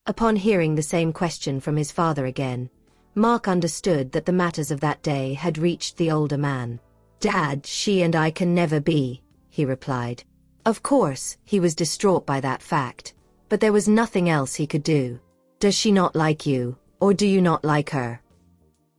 Upon hearing the same question from his father again, Mark understood that the matters of that day had reached the older man. "Dad, she and I can never be," he replied. Of course, he was distraught by that fact, but there was nothing else he could do. "Does she not like you, or do you not like her?"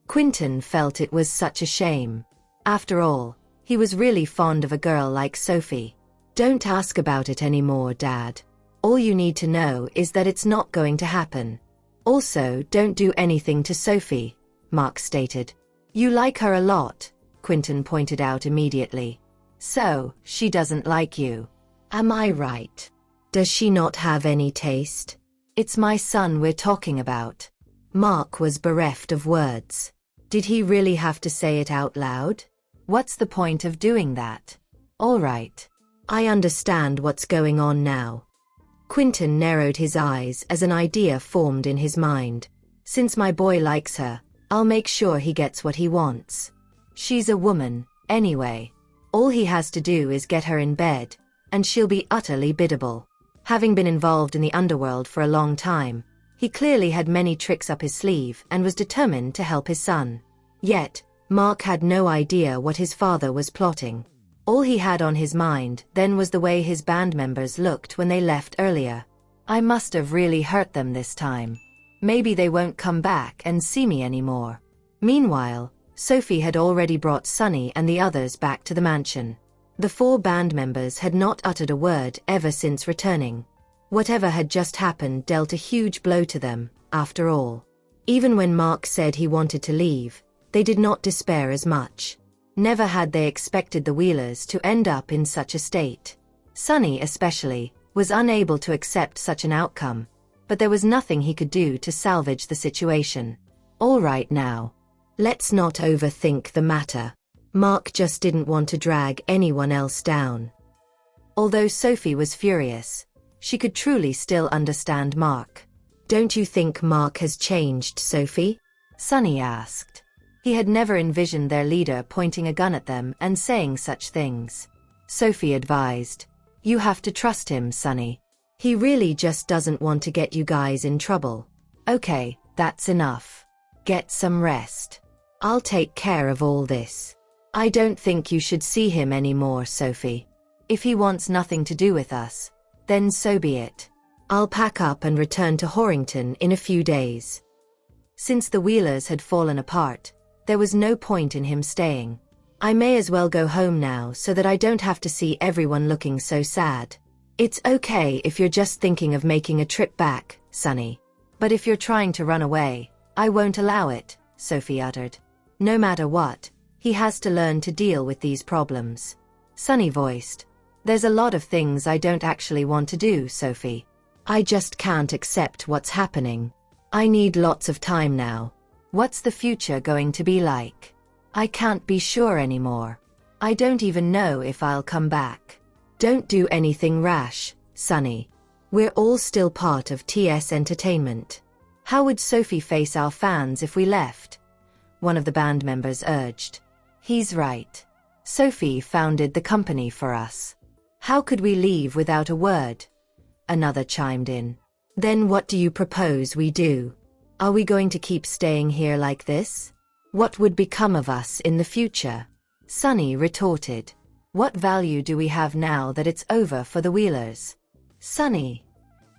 Quentin felt it was such a shame. After all, he was really fond of a girl like Sophie. "Don't ask about it anymore, Dad. All you need to know is that it's not going to happen. Also, don't do anything to Sophie," Mark stated. "You like her a lot," Quentin pointed out immediately. "So, she doesn't like you. Am I right? Does she not have any taste? It's my son we're talking about." Mark was bereft of words. Did he really have to say it out loud? What's the point of doing that? "All right. I understand what's going on now." Quentin narrowed his eyes as an idea formed in his mind. "Since my boy likes her, I'll make sure he gets what he wants. She's a woman, anyway. All he has to do is get her in bed, and she'll be utterly biddable." Having been involved in the underworld for a long time, he clearly had many tricks up his sleeve and was determined to help his son. Yet, Mark had no idea what his father was plotting. All he had on his mind then was the way his band members looked when they left earlier. "I must have really hurt them this time. Maybe they won't come back and see me anymore." Meanwhile, Sophie had already brought Sonny and the others back to the mansion. The 4 band members had not uttered a word ever since returning. Whatever had just happened dealt a huge blow to them, after all. Even when Mark said he wanted to leave, they did not despair as much. Never had they expected the Wheelers to end up in such a state. Sonny, especially, was unable to accept such an outcome, but there was nothing he could do to salvage the situation. "All right now. Let's not overthink the matter." Mark just didn't want to drag anyone else down. Although Sophie was furious, she could truly still understand Mark. "Don't you think Mark has changed, Sophie?" Sonny asked. He had never envisioned their leader pointing a gun at them and saying such things. Sophie advised, "You have to trust him, Sonny. He really just doesn't want to get you guys in trouble." "Okay, that's enough. Get some rest. I'll take care of all this. I don't think you should see him anymore, Sophie. If he wants nothing to do with us, then so be it. I'll pack up and return to Horrington in a few days." Since the Wheelers had fallen apart, there was no point in him staying. "I may as well go home now so that I don't have to see everyone looking so sad." "It's okay if you're just thinking of making a trip back, Sonny. But if you're trying to run away, I won't allow it," Sophie uttered. "No matter what, he has to learn to deal with these problems." Sonny voiced, "There's a lot of things I don't actually want to do, Sophie. I just can't accept what's happening. I need lots of time now. What's the future going to be like? I can't be sure anymore. I don't even know if I'll come back." "Don't do anything rash, Sonny. We're all still part of TS Entertainment. How would Sophie face our fans if we left?" one of the band members urged. "He's right. Sophie founded the company for us. How could we leave without a word?" another chimed in. "Then what do you propose we do? Are we going to keep staying here like this? What would become of us in the future?" Sonny retorted. "What value do we have now that it's over for the Wheelers?" "Sonny,"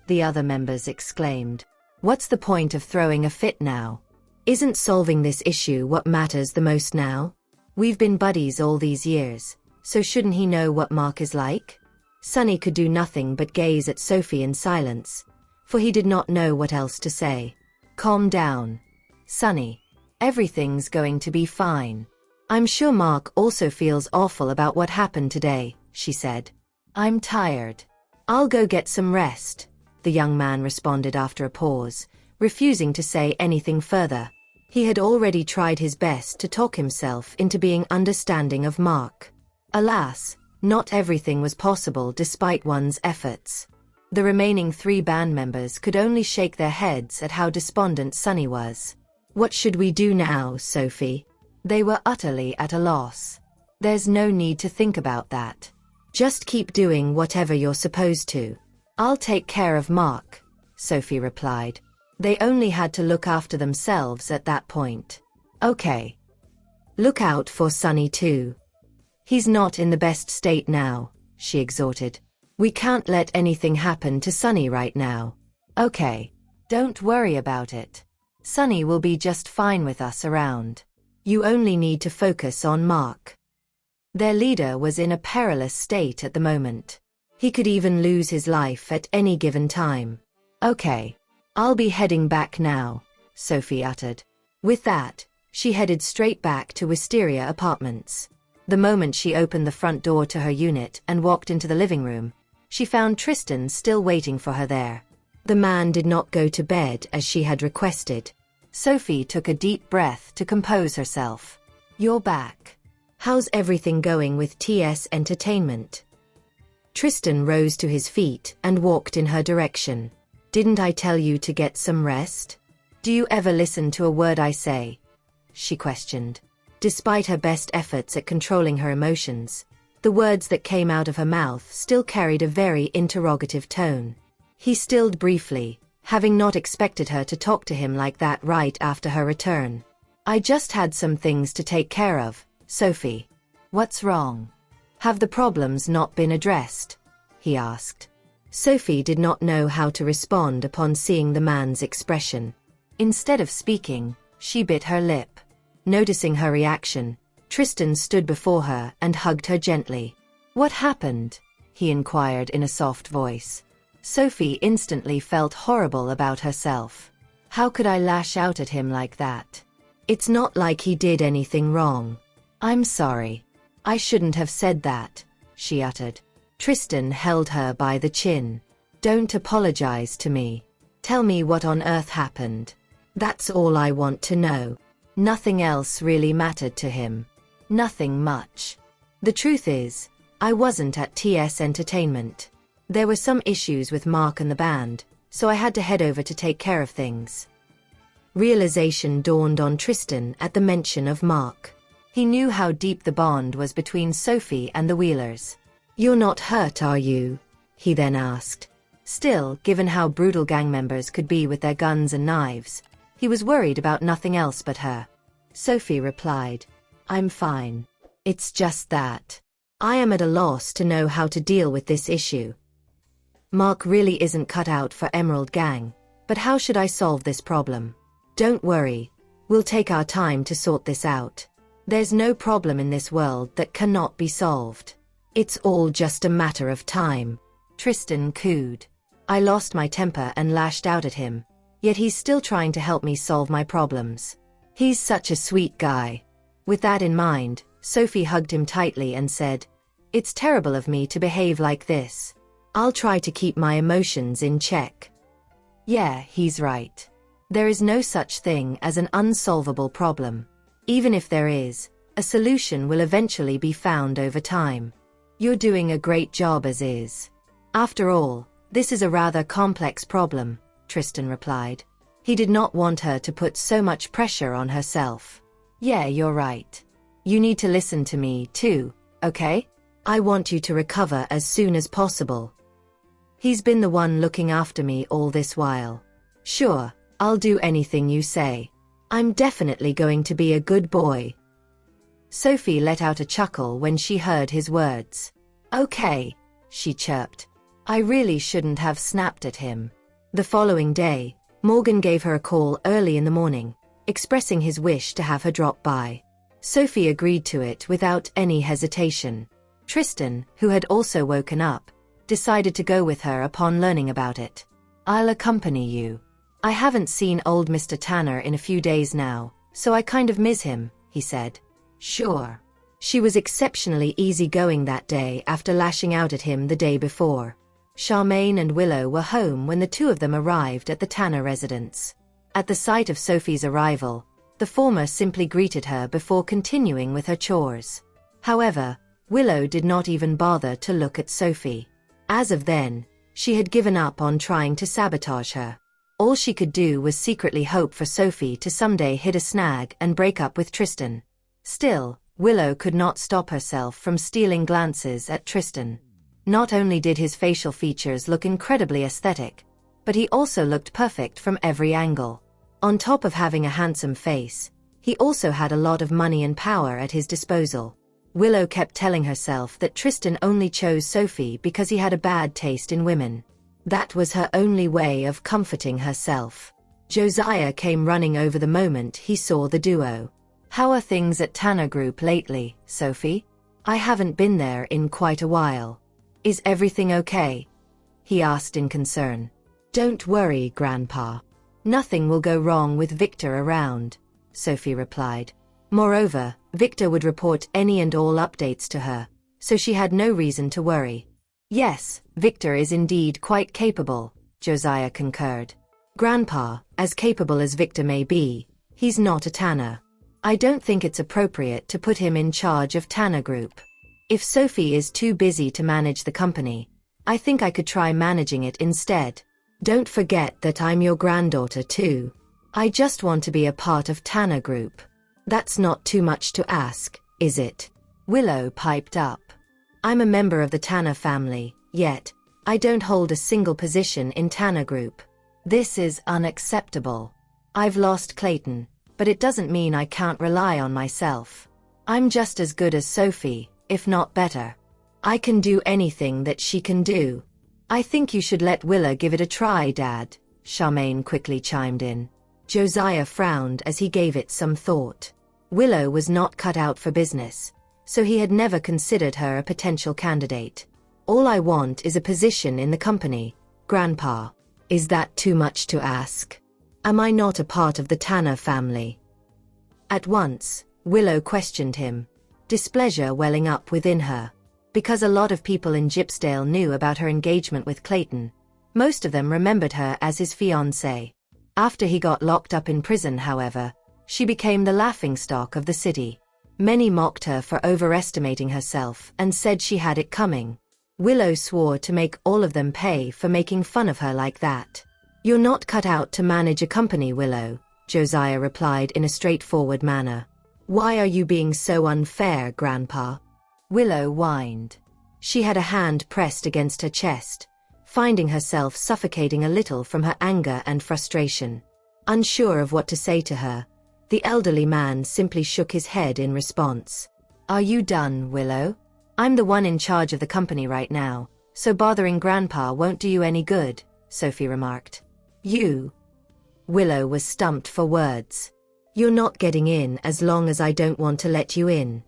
the other members exclaimed. "What's the point of throwing a fit now? Isn't solving this issue what matters the most now? We've been buddies all these years, so shouldn't he know what Mark is like?" Sonny could do nothing but gaze at Sophie in silence, for he did not know what else to say. "Calm down, Sonny. Everything's going to be fine. I'm sure Mark also feels awful about what happened today," she said. "I'm tired. I'll go get some rest," the young man responded after a pause, refusing to say anything further. He had already tried his best to talk himself into being understanding of Mark. Alas, not everything was possible despite one's efforts. The remaining 3 band members could only shake their heads at how despondent Sonny was. "What should we do now, Sophie?" They were utterly at a loss. "There's no need to think about that. Just keep doing whatever you're supposed to. I'll take care of Mark," Sophie replied. They only had to look after themselves at that point. Okay. Look out for Sonny too. He's not in the best state now, she exhorted. We can't let anything happen to Sonny right now. Okay. Don't worry about it. Sonny will be just fine with us around. You only need to focus on Mark. Their leader was in a perilous state at the moment. He could even lose his life at any given time. Okay. I'll be heading back now, Sophie uttered. With that, she headed straight back to Wisteria Apartments. The moment she opened the front door to her unit and walked into the living room, she found Tristan still waiting for her there. The man did not go to bed as she had requested. Sophie took a deep breath to compose herself. You're back. How's everything going with TS Entertainment? Tristan rose to his feet and walked in her direction. Didn't I tell you to get some rest? Do you ever listen to a word I say? She questioned. Despite her best efforts at controlling her emotions, the words that came out of her mouth still carried a very interrogative tone. He stilled briefly, having not expected her to talk to him like that right after her return. I just had some things to take care of, Sophie. What's wrong? Have the problems not been addressed? He asked. Sophie did not know how to respond upon seeing the man's expression. Instead of speaking, she bit her lip. Noticing her reaction, Tristan stood before her and hugged her gently. What happened? He inquired in a soft voice. Sophie instantly felt horrible about herself. How could I lash out at him like that? It's not like he did anything wrong. I'm sorry. I shouldn't have said that, she uttered. Tristan held her by the chin. Don't apologize to me. Tell me what on earth happened. That's all I want to know. Nothing else really mattered to him. Nothing much. The truth is, I wasn't at TS Entertainment. There were some issues with Mark and the band, so I had to head over to take care of things. Realization dawned on Tristan at the mention of Mark. He knew how deep the bond was between Sophie and the Wheelers. You're not hurt, are you? He then asked. Still, given how brutal gang members could be with their guns and knives, he was worried about nothing else but her. Sophie replied, I'm fine. It's just that I am at a loss to know how to deal with this issue. Mark really isn't cut out for Emerald Gang, but how should I solve this problem? Don't worry, we'll take our time to sort this out. There's no problem in this world that cannot be solved. It's all just a matter of time. Tristan cooed. I lost my temper and lashed out at him, yet he's still trying to help me solve my problems. He's such a sweet guy. With that in mind, Sophie hugged him tightly and said, It's terrible of me to behave like this. I'll try to keep my emotions in check. Yeah, he's right. There is no such thing as an unsolvable problem. Even if there is, a solution will eventually be found over time. You're doing a great job as is. After all, this is a rather complex problem, Tristan replied. He did not want her to put so much pressure on herself. Yeah, you're right. You need to listen to me too, okay? I want you to recover as soon as possible. He's been the one looking after me all this while. Sure, I'll do anything you say. I'm definitely going to be a good boy. Sophie let out a chuckle when she heard his words. Okay, she chirped. I really shouldn't have snapped at him. The following day, Morgan gave her a call early in the morning, expressing his wish to have her drop by. Sophie agreed to it without any hesitation. Tristan, who had also woken up, decided to go with her upon learning about it. I'll accompany you. I haven't seen old Mr. Tanner in a few days now, so I kind of miss him, he said. Sure. She was exceptionally easygoing that day after lashing out at him the day before. Charmaine and Willow were home when the two of them arrived at the Tanner residence. At the sight of Sophie's arrival, the former simply greeted her before continuing with her chores. However, Willow did not even bother to look at Sophie. As of then, she had given up on trying to sabotage her. All she could do was secretly hope for Sophie to someday hit a snag and break up with Tristan. Still, Willow could not stop herself from stealing glances at Tristan. Not only did his facial features look incredibly aesthetic, but he also looked perfect from every angle. On top of having a handsome face, he also had a lot of money and power at his disposal. Willow kept telling herself that Tristan only chose Sophie because he had a bad taste in women. That was her only way of comforting herself. Josiah came running over the moment he saw the duo. "How are things at Tanner Group lately, Sophie? I haven't been there in quite a while. Is everything okay?" he asked in concern. "Don't worry, Grandpa. Nothing will go wrong with Victor around," Sophie replied. Moreover, Victor would report any and all updates to her, so she had no reason to worry. "Yes, Victor is indeed quite capable," Josiah concurred. "Grandpa, as capable as Victor may be, he's not a Tanner. I don't think it's appropriate to put him in charge of Tanner Group. If Sophie is too busy to manage the company, I think I could try managing it instead. Don't forget that I'm your granddaughter too. I just want to be a part of Tanner Group. That's not too much to ask, is it?" Willow piped up. "I'm a member of the Tanner family, yet I don't hold a single position in Tanner Group. This is unacceptable. I've lost Clayton, but it doesn't mean I can't rely on myself. I'm just as good as Sophie, if not better. I can do anything that she can do." "I think you should let Willow give it a try, Dad," Charmaine quickly chimed in. Josiah frowned as he gave it some thought. Willow was not cut out for business, so he had never considered her a potential candidate. "All I want is a position in the company, Grandpa. Is that too much to ask? Am I not a part of the Tanner family?" At once, Willow questioned him, displeasure welling up within her. Because a lot of people in Gypsdale knew about her engagement with Clayton, most of them remembered her as his fiancée. After he got locked up in prison, however, she became the laughingstock of the city. Many mocked her for overestimating herself and said she had it coming. Willow swore to make all of them pay for making fun of her like that. "You're not cut out to manage a company, Willow," Josiah replied in a straightforward manner. "Why are you being so unfair, Grandpa?" Willow whined. She had a hand pressed against her chest, finding herself suffocating a little from her anger and frustration. Unsure of what to say to her, the elderly man simply shook his head in response. "Are you done, Willow? I'm the one in charge of the company right now, so bothering Grandpa won't do you any good," Sophie remarked. "You?" Willow was stumped for words. "You're not getting in as long as I don't want to let you in."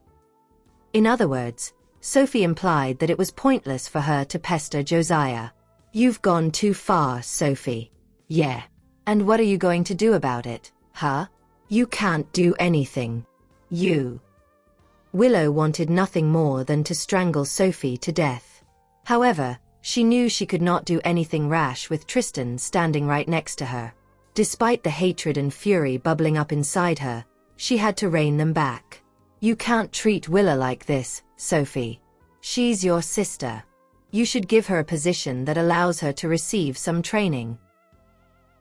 In other words, Sophie implied that it was pointless for her to pester Josiah. "You've gone too far, Sophie." "Yeah. And what are you going to do about it, huh? You can't do anything. You." Willow wanted nothing more than to strangle Sophie to death. However, she knew she could not do anything rash with Tristan standing right next to her. Despite the hatred and fury bubbling up inside her, she had to rein them back. "You can't treat Willow like this, Sophie. She's your sister. You should give her a position that allows her to receive some training,"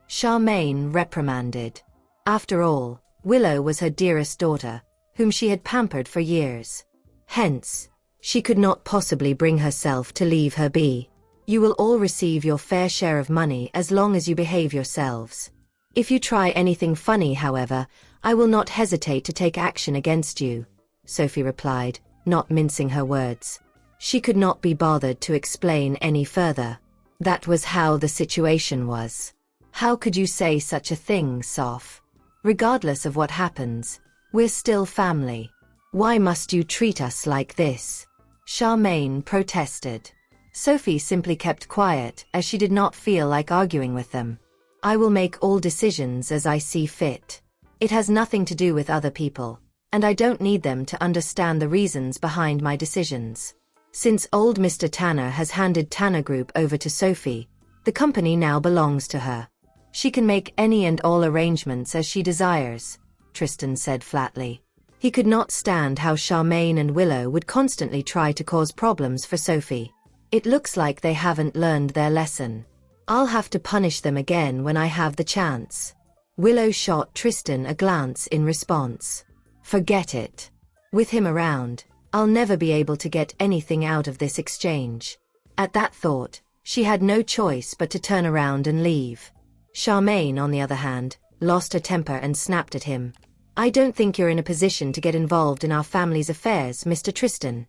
Charmaine reprimanded. After all, Willow was her dearest daughter, whom she had pampered for years. Hence, she could not possibly bring herself to leave her be. "You will all receive your fair share of money as long as you behave yourselves. If you try anything funny, however, I will not hesitate to take action against you," Sophie replied, not mincing her words. She could not be bothered to explain any further. That was how the situation was. "How could you say such a thing, Soph? Regardless of what happens, we're still family. Why must you treat us like this?" Charmaine protested. Sophie simply kept quiet as she did not feel like arguing with them. "I will make all decisions as I see fit. It has nothing to do with other people, and I don't need them to understand the reasons behind my decisions. Since old Mr. Tanner has handed Tanner Group over to Sophie, the company now belongs to her. She can make any and all arrangements as she desires," Tristan said flatly. He could not stand how Charmaine and Willow would constantly try to cause problems for Sophie. "It looks like they haven't learned their lesson. I'll have to punish them again when I have the chance." Willow shot Tristan a glance in response. "Forget it. With him around, I'll never be able to get anything out of this exchange." At that thought, She had no choice but to turn around and leave. Charmaine, on the other hand, lost her temper and snapped at him. "I don't think you're in a position to get involved in our family's affairs, Mr. Tristan."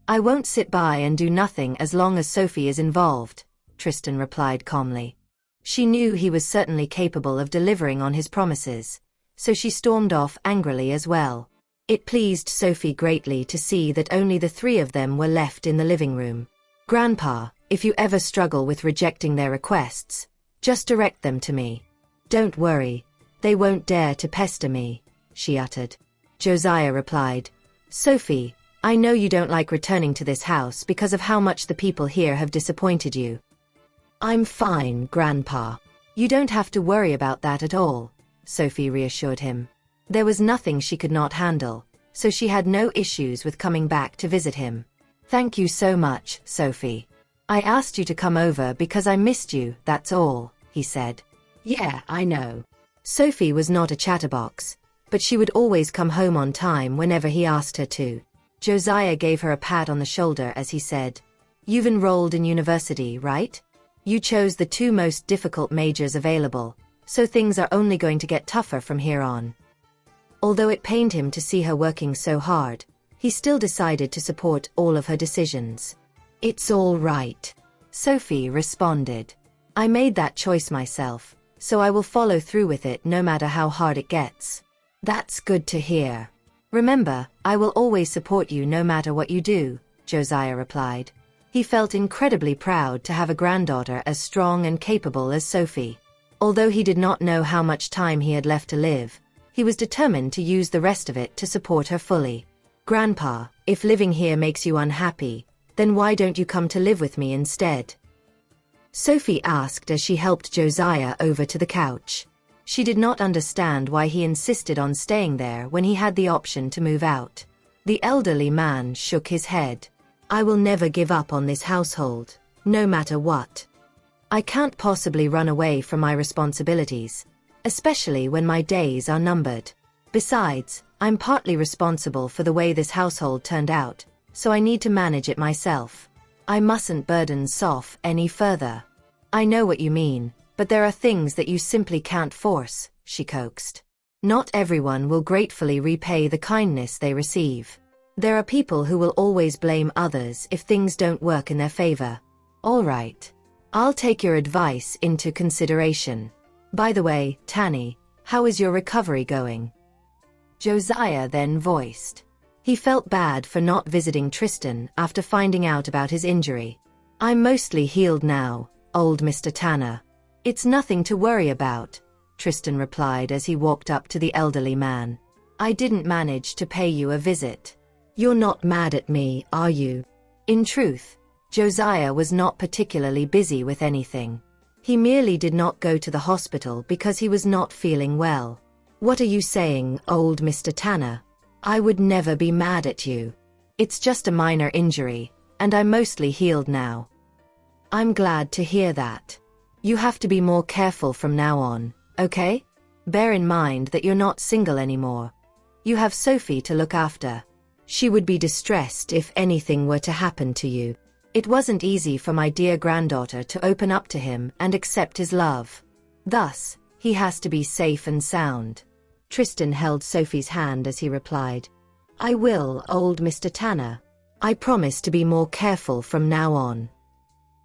"I won't sit by and do nothing as long as Sophie is involved," Tristan replied calmly. She knew he was certainly capable of delivering on his promises, so she stormed off angrily as well. It pleased Sophie greatly to see that only the three of them were left in the living room. "Grandpa, if you ever struggle with rejecting their requests, just direct them to me. Don't worry, they won't dare to pester me," she uttered. Josiah replied, "Sophie, I know you don't like returning to this house because of how much the people here have disappointed you." "I'm fine, Grandpa. You don't have to worry about that at all," Sophie reassured him. There was nothing she could not handle, so she had no issues with coming back to visit him. "Thank you so much, Sophie. I asked you to come over because I missed you, that's all," he said. "Yeah, I know." Sophie was not a chatterbox, but she would always come home on time whenever he asked her to. Josiah gave her a pat on the shoulder as he said, "You've enrolled in university, right? You chose the two most difficult majors available, so things are only going to get tougher from here on." Although it pained him to see her working so hard, he still decided to support all of her decisions. "It's all right," Sophie responded. "I made that choice myself, so I will follow through with it no matter how hard it gets." "That's good to hear. Remember, I will always support you no matter what you do," Josiah replied. He felt incredibly proud to have a granddaughter as strong and capable as Sophie. Although he did not know how much time he had left to live, he was determined to use the rest of it to support her fully. "Grandpa, if living here makes you unhappy, then why don't you come to live with me instead?" Sophie asked as she helped Josiah over to the couch. She did not understand why he insisted on staying there when he had the option to move out. The elderly man shook his head. "I will never give up on this household, no matter what. I can't possibly run away from my responsibilities, especially when my days are numbered. Besides, I'm partly responsible for the way this household turned out, so I need to manage it myself. I mustn't burden Soph any further." "I know what you mean, but there are things that you simply can't force," she coaxed. "Not everyone will gratefully repay the kindness they receive. There are people who will always blame others if things don't work in their favor." "All right. I'll take your advice into consideration. By the way, Tanny, how is your recovery going?" Josiah then voiced. He felt bad for not visiting Tristan after finding out about his injury. "I'm mostly healed now, old Mr. Tanner. It's nothing to worry about," Tristan replied as he walked up to the elderly man. "I didn't manage to pay you a visit. You're not mad at me, are you?" In truth, Josiah was not particularly busy with anything. He merely did not go to the hospital because he was not feeling well. "What are you saying, old Mr. Tanner? I would never be mad at you. It's just a minor injury, and I'm mostly healed now." "I'm glad to hear that. You have to be more careful from now on, okay? Bear in mind that you're not single anymore. You have Sophie to look after. She would be distressed if anything were to happen to you. It wasn't easy for my dear granddaughter to open up to him and accept his love. Thus, he has to be safe and sound." Tristan held Sophie's hand as he replied, "I will, old Mr. Tanner. I promise to be more careful from now on."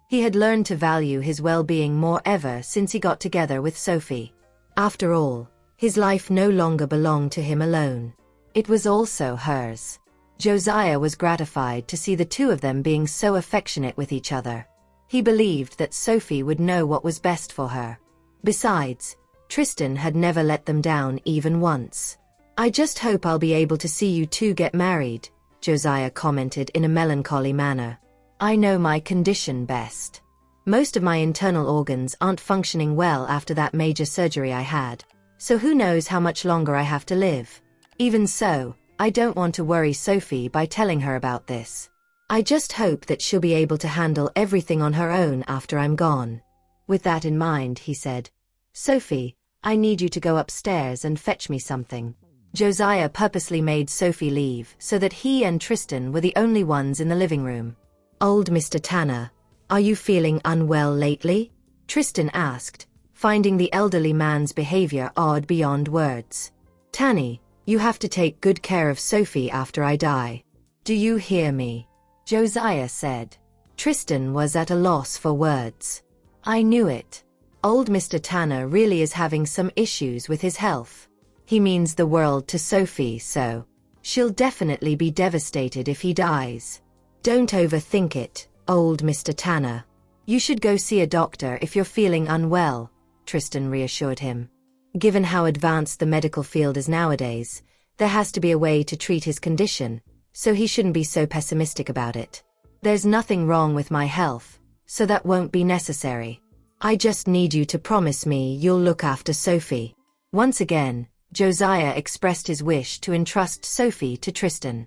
He had learned to value his well-being more ever since he got together with Sophie. After all, his life no longer belonged to him alone. It was also hers. Josiah was gratified to see the two of them being so affectionate with each other. He believed that Sophie would know what was best for her. Besides, Tristan had never let them down even once. "I just hope I'll be able to see you two get married," Josiah commented in a melancholy manner. "I know my condition best. Most of my internal organs aren't functioning well after that major surgery I had, so who knows how much longer I have to live. Even so, I don't want to worry Sophie by telling her about this. I just hope that she'll be able to handle everything on her own after I'm gone." With that in mind, he said, "Sophie, I need you to go upstairs and fetch me something." Josiah purposely made Sophie leave so that he and Tristan were the only ones in the living room. "Old Mr. Tanner, Are you feeling unwell lately? Tristan asked, finding the elderly man's behavior odd beyond words. Tanny, you have to take good care of Sophie after I die. Do you hear me? Josiah said. Tristan was at a loss for words. I knew it. Old Mr. Tanner really is having some issues with his health. He means the world to Sophie, so she'll definitely be devastated if he dies. Don't overthink it, old Mr. Tanner. You should go see a doctor if you're feeling unwell, Tristan reassured him. Given how advanced the medical field is nowadays, there has to be a way to treat his condition, so he shouldn't be so pessimistic about it. There's nothing wrong with my health, so that won't be necessary. I just need you to promise me you'll look after Sophie. Once again, Josiah expressed his wish to entrust Sophie to Tristan.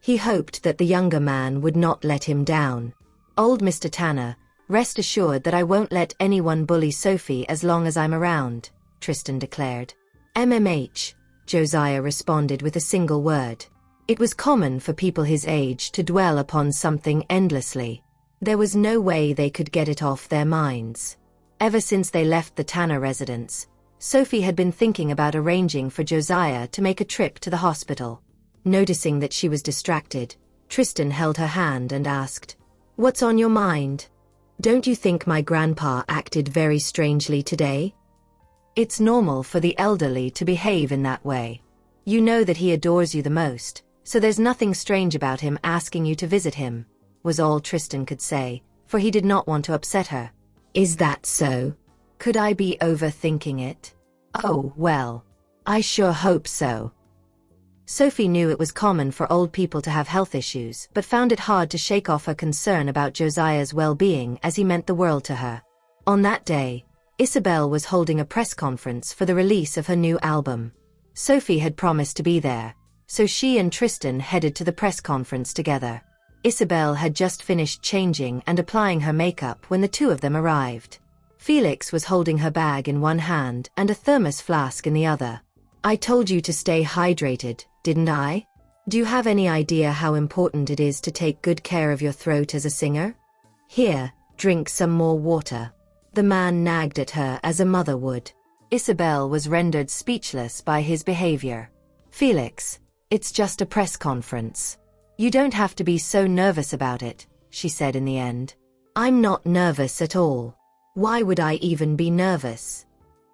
He hoped that the younger man would not let him down. Old Mr. Tanner, rest assured that I won't let anyone bully Sophie as long as I'm around, Tristan declared. MMH, Josiah responded with a single word. It was common for people his age to dwell upon something endlessly. There was no way they could get it off their minds. Ever since they left the Tanner residence, Sophie had been thinking about arranging for Josiah to make a trip to the hospital. Noticing that she was distracted, Tristan held her hand and asked, "What's on your mind? Don't you think my grandpa acted very strangely today?" It's normal for the elderly to behave in that way. You know that he adores you the most, so there's nothing strange about him asking you to visit him, was all Tristan could say, for he did not want to upset her. Is that so? Could I be overthinking it? Oh, well, I sure hope so. Sophie knew it was common for old people to have health issues, but found it hard to shake off her concern about Josiah's well-being as he meant the world to her. On that day, Isabel was holding a press conference for the release of her new album. Sophie had promised to be there, so she and Tristan headed to the press conference together. Isabel had just finished changing and applying her makeup when the two of them arrived. Felix was holding her bag in one hand and a thermos flask in the other. I told you to stay hydrated, didn't I? Do you have any idea how important it is to take good care of your throat as a singer? Here, drink some more water. The man nagged at her as a mother would. Isabel was rendered speechless by his behavior. Felix, it's just a press conference. You don't have to be so nervous about it, she said in the end. I'm not nervous at all. Why would I even be nervous?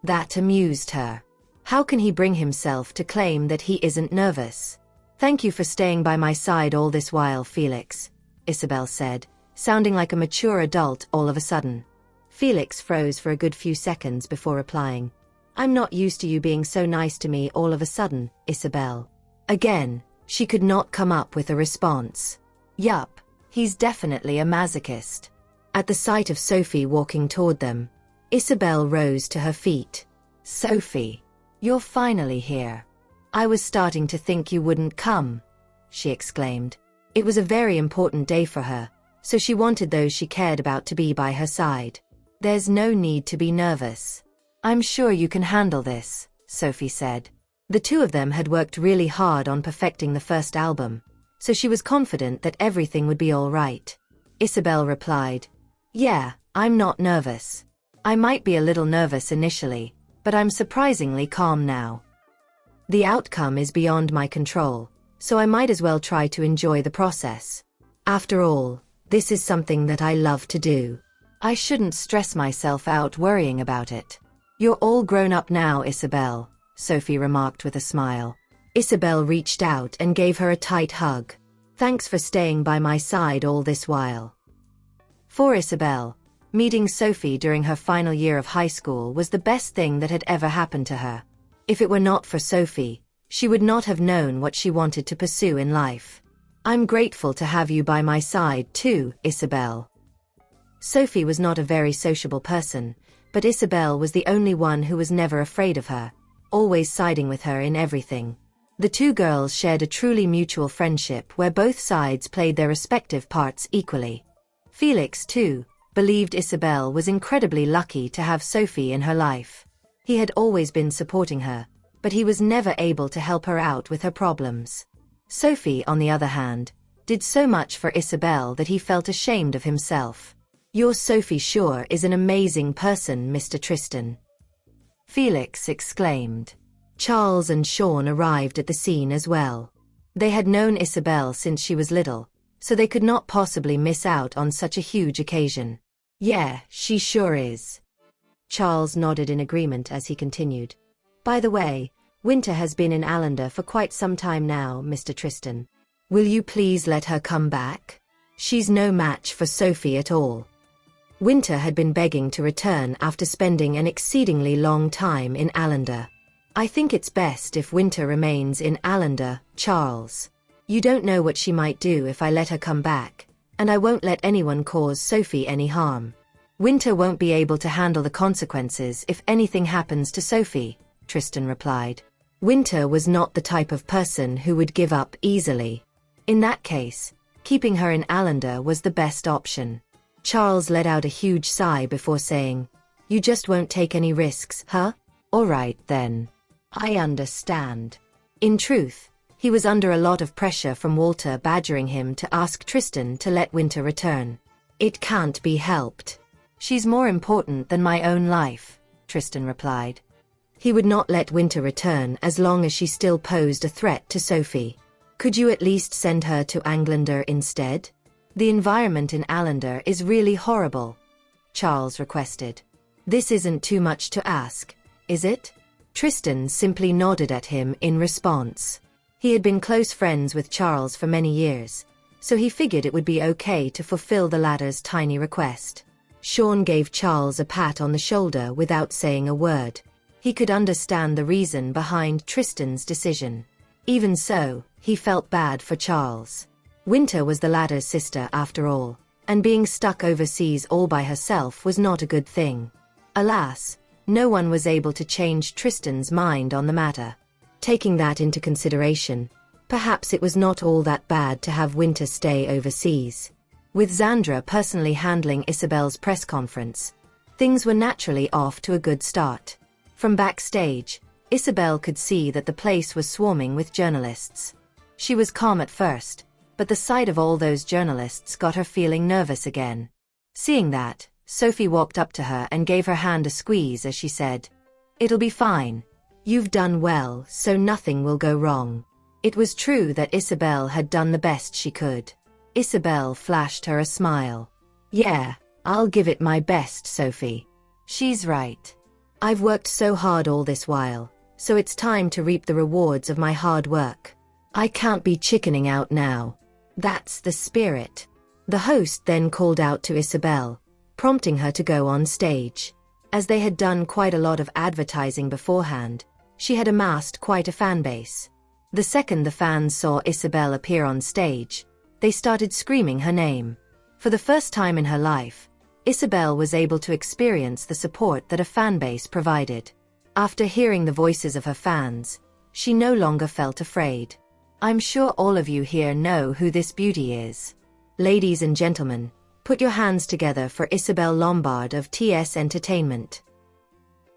That amused her. How can he bring himself to claim that he isn't nervous? Thank you for staying by my side all this while, Felix, Isabel said, sounding like a mature adult all of a sudden. Felix froze for a good few seconds before replying. I'm not used to you being so nice to me all of a sudden, Isabel. Again, she could not come up with a response. Yup, he's definitely a masochist. At the sight of Sophie walking toward them, Isabel rose to her feet. Sophie, you're finally here. I was starting to think you wouldn't come, she exclaimed. It was a very important day for her, so she wanted those she cared about to be by her side. There's no need to be nervous. I'm sure you can handle this, Sophie said. The two of them had worked really hard on perfecting the first album, so she was confident that everything would be all right. Isabel replied, Yeah, I'm not nervous. I might be a little nervous initially, but I'm surprisingly calm now. The outcome is beyond my control, so I might as well try to enjoy the process. After all, this is something that I love to do. I shouldn't stress myself out worrying about it. You're all grown up now, Isabel, Sophie remarked with a smile. Isabel reached out and gave her a tight hug. Thanks for staying by my side all this while. For Isabel, meeting Sophie during her final year of high school was the best thing that had ever happened to her. If it were not for Sophie, she would not have known what she wanted to pursue in life. I'm grateful to have you by my side too, Isabel. Sophie was not a very sociable person, but Isabel was the only one who was never afraid of her, always siding with her in everything. The two girls shared a truly mutual friendship where both sides played their respective parts equally. Felix, too, believed Isabel was incredibly lucky to have Sophie in her life. He had always been supporting her, but he was never able to help her out with her problems. Sophie, on the other hand, did so much for Isabel that he felt ashamed of himself. Your Sophie sure is an amazing person, Mr. Tristan. Felix exclaimed. Charles and Sean arrived at the scene as well. They had known Isabel since she was little, so they could not possibly miss out on such a huge occasion. Yeah, she sure is. Charles nodded in agreement as he continued. By the way, Winter has been in Allender for quite some time now, Mr. Tristan. Will you please let her come back? She's no match for Sophie at all. Winter had been begging to return after spending an exceedingly long time in Allender. I think it's best if Winter remains in Allender, Charles. You don't know what she might do if I let her come back, and I won't let anyone cause Sophie any harm. Winter won't be able to handle the consequences if anything happens to Sophie, Tristan replied. Winter was not the type of person who would give up easily. In that case, keeping her in Allender was the best option. Charles let out a huge sigh before saying, You just won't take any risks, huh? All right then. I understand. In truth, he was under a lot of pressure from Walter badgering him to ask Tristan to let Winter return. It can't be helped. She's more important than my own life, Tristan replied. He would not let Winter return as long as she still posed a threat to Sophie. Could you at least send her to Anglander instead? The environment in Allender is really horrible, Charles requested. This isn't too much to ask, is it? Tristan simply nodded at him in response. He had been close friends with Charles for many years, so he figured it would be okay to fulfill the latter's tiny request. Sean gave Charles a pat on the shoulder without saying a word. He could understand the reason behind Tristan's decision. Even so, he felt bad for Charles. Winter was the latter's sister after all, and being stuck overseas all by herself was not a good thing. Alas, no one was able to change Tristan's mind on the matter. Taking that into consideration, perhaps it was not all that bad to have Winter stay overseas. With Xandra personally handling Isabel's press conference, things were naturally off to a good start. From backstage, Isabel could see that the place was swarming with journalists. She was calm at first, but the sight of all those journalists got her feeling nervous again. Seeing that, Sophie walked up to her and gave her hand a squeeze as she said, It'll be fine. You've done well, so nothing will go wrong. It was true that Isabel had done the best she could. Isabel flashed her a smile. Yeah, I'll give it my best, Sophie. She's right. I've worked so hard all this while, so it's time to reap the rewards of my hard work. I can't be chickening out now. That's the spirit. The host then called out to Isabel, prompting her to go on stage. As they had done quite a lot of advertising beforehand, she had amassed quite a fan base. The second the fans saw Isabel appear on stage, they started screaming her name. For the first time in her life, Isabel was able to experience the support that a fan base provided. After hearing the voices of her fans, she no longer felt afraid. I'm sure all of you here know who this beauty is. Ladies and gentlemen, put your hands together for Isabel Lombard of TS Entertainment.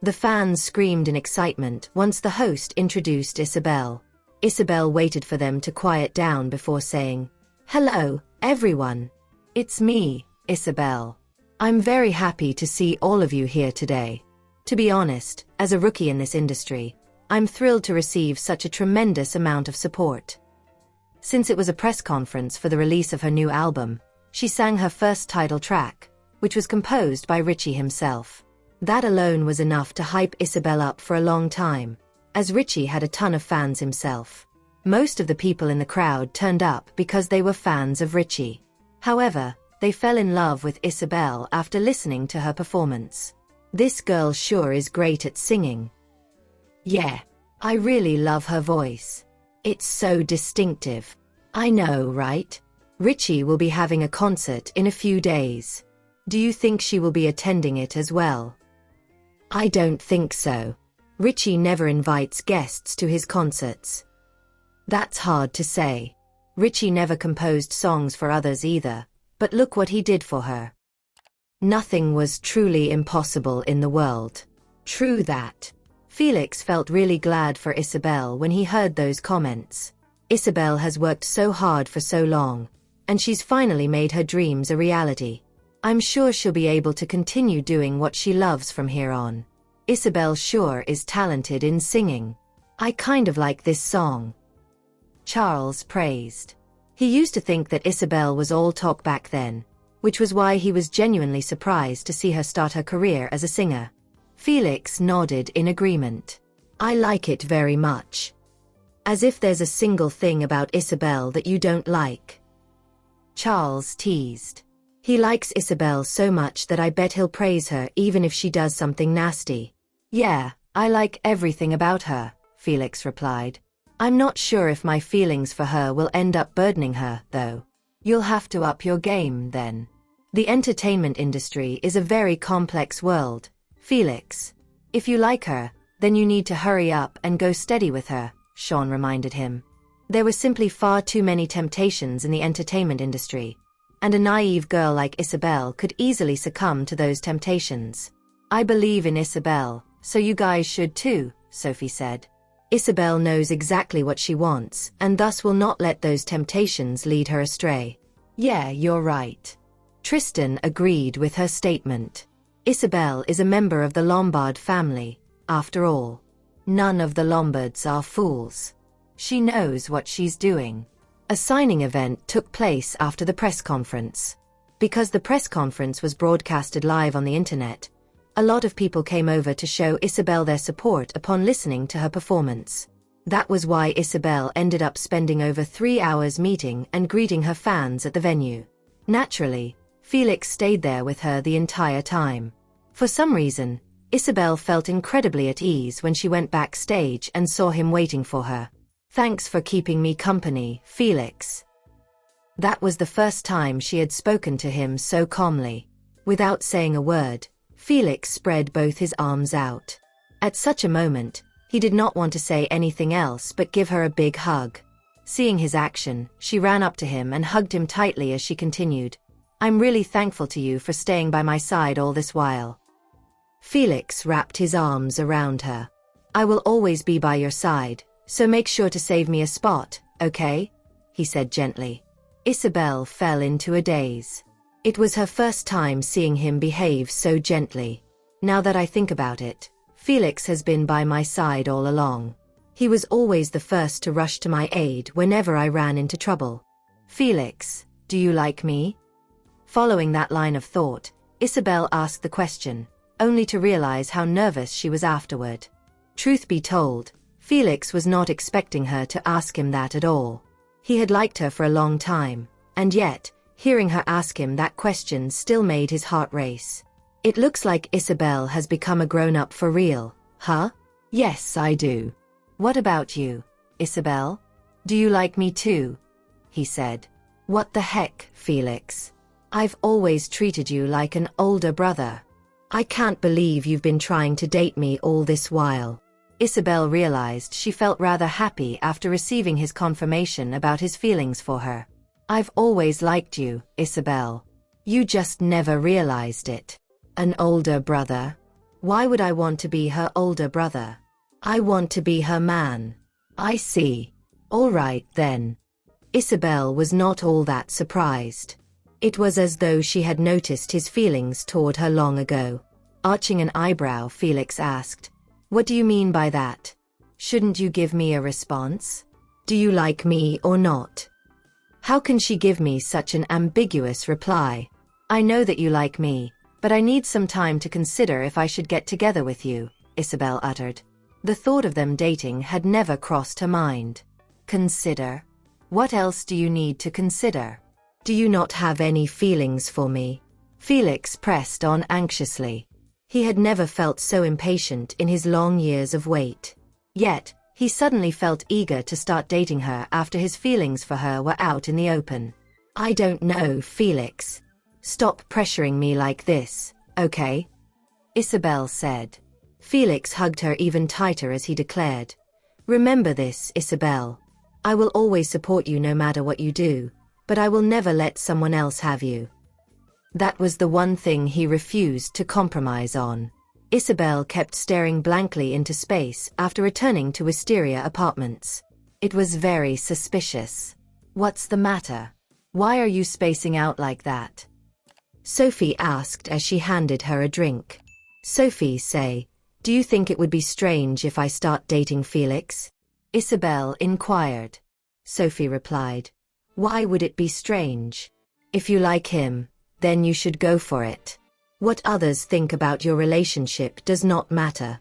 The fans screamed in excitement once the host introduced Isabel. Isabel waited for them to quiet down before saying, Hello, everyone. It's me, Isabel. I'm very happy to see all of you here today. To be honest, as a rookie in this industry, I'm thrilled to receive such a tremendous amount of support. Since it was a press conference for the release of her new album, she sang her first title track, which was composed by Richie himself. That alone was enough to hype Isabel up for a long time, as Richie had a ton of fans himself. Most of the people in the crowd turned up because they were fans of Richie. However, they fell in love with Isabel after listening to her performance. This girl sure is great at singing. Yeah, I really love her voice. It's so distinctive. I know, right? Richie will be having a concert in a few days. Do you think she will be attending it as well? I don't think so. Richie never invites guests to his concerts. That's hard to say. Richie never composed songs for others either, but look what he did for her. Nothing was truly impossible in the world. True that. Felix felt really glad for Isabel when he heard those comments. Isabel has worked so hard for so long, and she's finally made her dreams a reality. I'm sure she'll be able to continue doing what she loves from here on. Isabel sure is talented in singing. I kind of like this song. Charles praised. He used to think that Isabel was all talk back then, which was why he was genuinely surprised to see her start her career as a singer. Felix nodded in agreement. I like it very much. As if there's a single thing about Isabel that you don't like. Charles teased. He likes Isabel so much that I bet he'll praise her even if she does something nasty. Yeah, I like everything about her, Felix replied. I'm not sure if my feelings for her will end up burdening her, though. You'll have to up your game, then. The entertainment industry is a very complex world, Felix. If you like her, then you need to hurry up and go steady with her, Sean reminded him. There were simply far too many temptations in the entertainment industry, and a naive girl like Isabel could easily succumb to those temptations. I believe in Isabel, so you guys should too, Sophie said. Isabel knows exactly what she wants, and thus will not let those temptations lead her astray. Yeah, you're right. Tristan agreed with her statement. Isabel is a member of the Lombard family, after all. None of the Lombards are fools. She knows what she's doing. A signing event took place after the press conference. Because the press conference was broadcasted live on the internet, a lot of people came over to show Isabel their support upon listening to her performance. That was why Isabel ended up spending over 3 hours meeting and greeting her fans at the venue. Naturally, Felix stayed there with her the entire time. For some reason, Isabel felt incredibly at ease when she went backstage and saw him waiting for her. Thanks for keeping me company, Felix. That was the first time she had spoken to him so calmly. Without saying a word, Felix spread both his arms out. At such a moment, he did not want to say anything else but give her a big hug. Seeing his action, she ran up to him and hugged him tightly as she continued, I'm really thankful to you for staying by my side all this while. Felix wrapped his arms around her. I will always be by your side, so make sure to save me a spot, okay? He said gently. Isabel fell into a daze. It was her first time seeing him behave so gently. Now that I think about it, Felix has been by my side all along. He was always the first to rush to my aid whenever I ran into trouble. Felix, do you like me? Following that line of thought, Isabel asked the question, only to realize how nervous she was afterward. Truth be told, Felix was not expecting her to ask him that at all. He had liked her for a long time, and yet, hearing her ask him that question still made his heart race. It looks like Isabel has become a grown-up for real, huh? Yes, I do. What about you, Isabel? Do you like me too? He said. What the heck, Felix? I've always treated you like an older brother. I can't believe you've been trying to date me all this while. Isabel realized she felt rather happy after receiving his confirmation about his feelings for her. I've always liked you, Isabel. You just never realized it. An older brother? Why would I want to be her older brother? I want to be her man. I see. All right, then. Isabel was not all that surprised. It was as though she had noticed his feelings toward her long ago. Arching an eyebrow, Felix asked, What do you mean by that? Shouldn't you give me a response? Do you like me or not? How can she give me such an ambiguous reply? I know that you like me, but I need some time to consider if I should get together with you, Isabel uttered. The thought of them dating had never crossed her mind. Consider? What else do you need to consider? Do you not have any feelings for me? Felix pressed on anxiously. He had never felt so impatient in his long years of wait. Yet, he suddenly felt eager to start dating her after his feelings for her were out in the open. I don't know, Felix. Stop pressuring me like this, okay? Isabel said. Felix hugged her even tighter as he declared, Remember this, Isabel. I will always support you no matter what you do, but I will never let someone else have you. That was the one thing he refused to compromise on. Isabel kept staring blankly into space after returning to Wisteria Apartments. It was very suspicious. What's the matter? Why are you spacing out like that? Sophie asked as she handed her a drink. Sophie say, "Do you think it would be strange if I start dating Felix?" Isabel inquired. Sophie replied, "Why would it be strange? If you like him, then you should go for it. What others think about your relationship does not matter."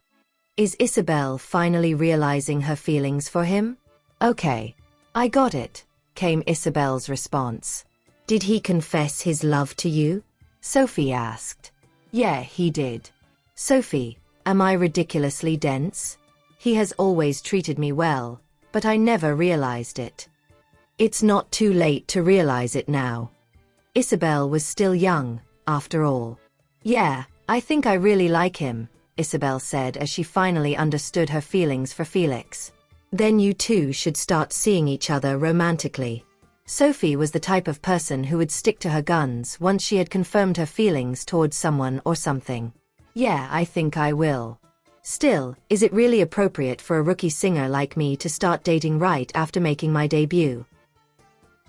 Is Isabel finally realizing her feelings for him? "Okay. I got it," came Isabel's response. "Did he confess his love to you?" Sophie asked. "Yeah, he did." Sophie, am I ridiculously dense? He has always treated me well, but I never realized it. It's not too late to realize it now. Isabel was still young, after all. "Yeah, I think I really like him," Isabel said as she finally understood her feelings for Felix. "Then you two should start seeing each other romantically." Sophie was the type of person who would stick to her guns once she had confirmed her feelings towards someone or something. "Yeah, I think I will. Still, is it really appropriate for a rookie singer like me to start dating right after making my debut?"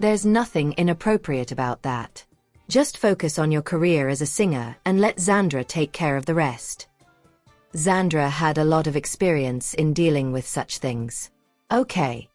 "There's nothing inappropriate about that. Just focus on your career as a singer and let Xandra take care of the rest." Xandra had a lot of experience in dealing with such things. "Okay."